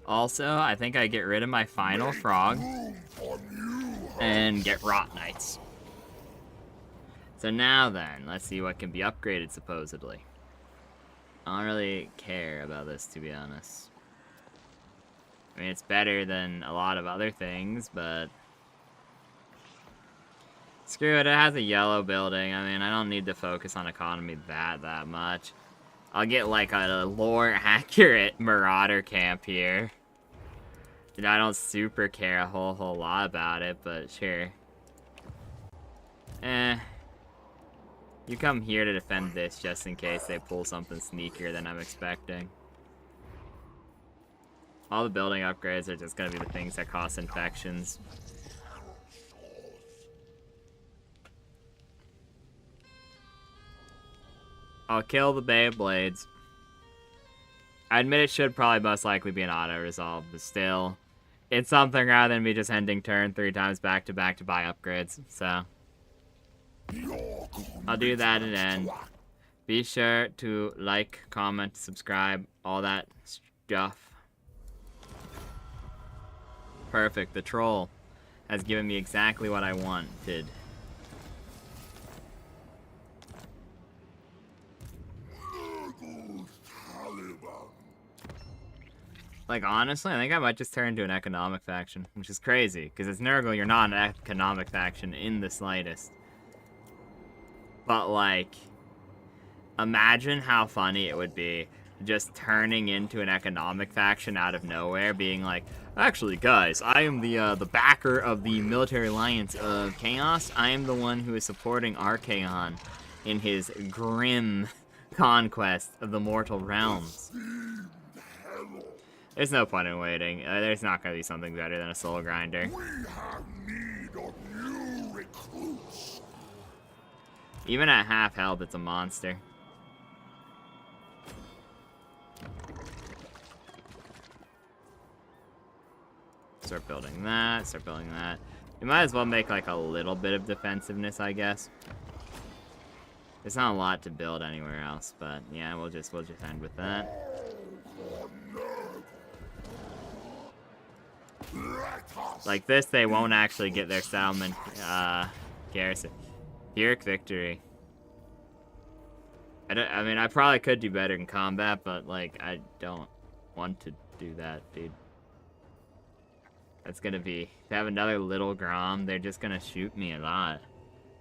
Also, I think I get rid of my final frog and get Rot Knights. So now then, let's see what can be upgraded supposedly. I don't really care about this, to be honest. I mean, it's better than a lot of other things, but... Screw it, it has a yellow building. I mean, I don't need to focus on economy that much. I'll get, like, a lore-accurate Marauder camp here. And I don't super care a whole lot about it, but sure. You come here to defend this just in case they pull something sneakier than I'm expecting. All the building upgrades are just gonna be the things that cost infections. I'll kill the Beyblades. I admit it should probably most likely be an auto-resolve, but still. It's something rather than me just ending turn 3 times back to back to buy upgrades, so. I'll do that and end. Be sure to like, comment, subscribe, all that stuff. Perfect, the troll has given me exactly what I wanted. Like, honestly, I think I might just turn into an economic faction, which is crazy, because it's Nurgle, you're not an economic faction in the slightest. But, like, imagine how funny it would be just turning into an economic faction out of nowhere, being like, actually, guys, I am the backer of the military alliance of Chaos. I am the one who is supporting Archaon in his grim conquest of the mortal realms. There's no point in waiting. There's not going to be something better than a Soul Grinder. We have need of new recruits. Even at half health, it's a monster. Start building that. Start building that. We might as well make like a little bit of defensiveness, I guess. There's not a lot to build anywhere else, but yeah, we'll just end with that. Like this, they won't actually get their settlement garrison. Pyrrhic victory. I mean, I probably could do better in combat, but like, I don't want to do that, dude. That's gonna be, to have another little Grom, they're just gonna shoot me a lot.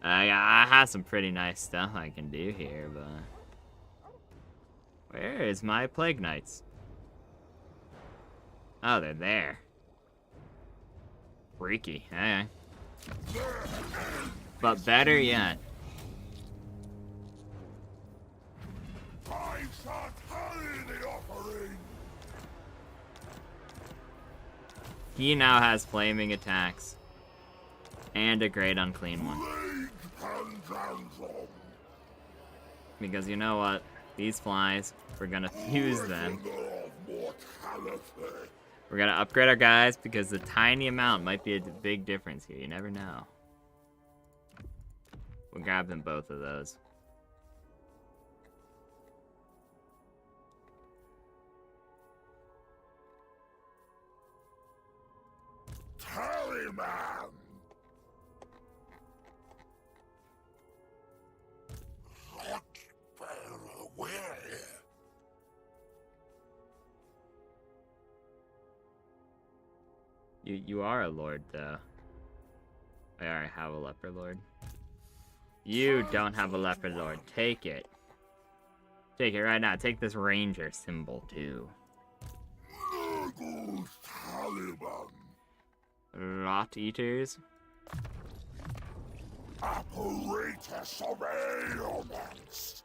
I have some pretty nice stuff I can do here, but where is my Plague Knights? Oh, they're there. Freaky. Okay. But better yet. I shall carry the offering. He now has flaming attacks. And a great unclean one. Because you know what? These flies, we're gonna fuse them. We're gonna upgrade our guys because the tiny amount might be a big difference here. You never know. We'll grab them both of those. Tallyman! You are a lord, though. I already have a leper lord. You don't have a leper lord. Take it. Take it right now. Take this ranger symbol, too. Nurgle's Taliban. Rot eaters. Apparatus of ailments.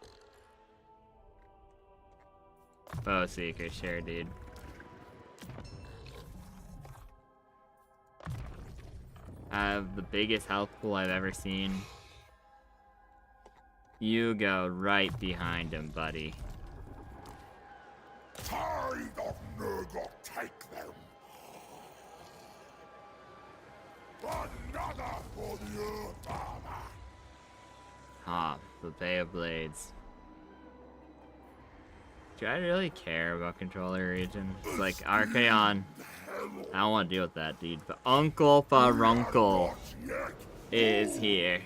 Bow seeker, sure, dude. I have the biggest health pool I've ever seen. You go right behind him, buddy. Tide of Nurgle, take them. Another for the Earth Armor. Ah, the Bay of Blades. Do I really care about controller region? It's like Archaon. I don't want to deal with that, dude. But Uncle Faruncle is here.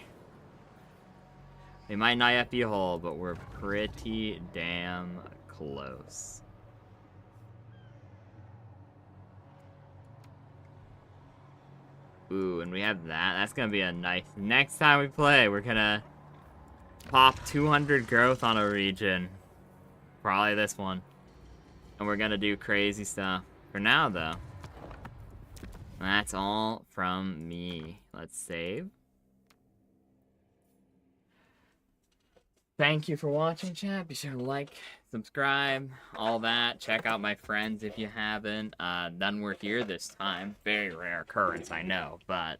We might not yet be whole, but we're pretty damn close. Ooh, and we have that. That's gonna be a nice... Next time we play, we're gonna pop 200 growth on a region. Probably this one. And we're gonna do crazy stuff. For now, though, that's all from me. Let's save. Thank you for watching, chat. Be sure to like, subscribe, all that. Check out my friends if you haven't. None were here this time. Very rare occurrence, I know. But,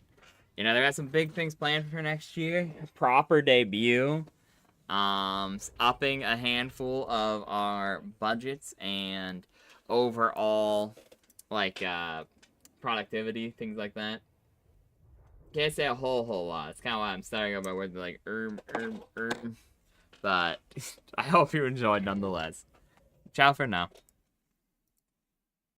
you know, they got some big things planned for next year. Proper debut. Upping a handful of our budgets and overall, like, productivity, things like that. Can't say a whole lot. It's kind of why I'm starting out my words like, But I hope you enjoyed nonetheless. Ciao for now.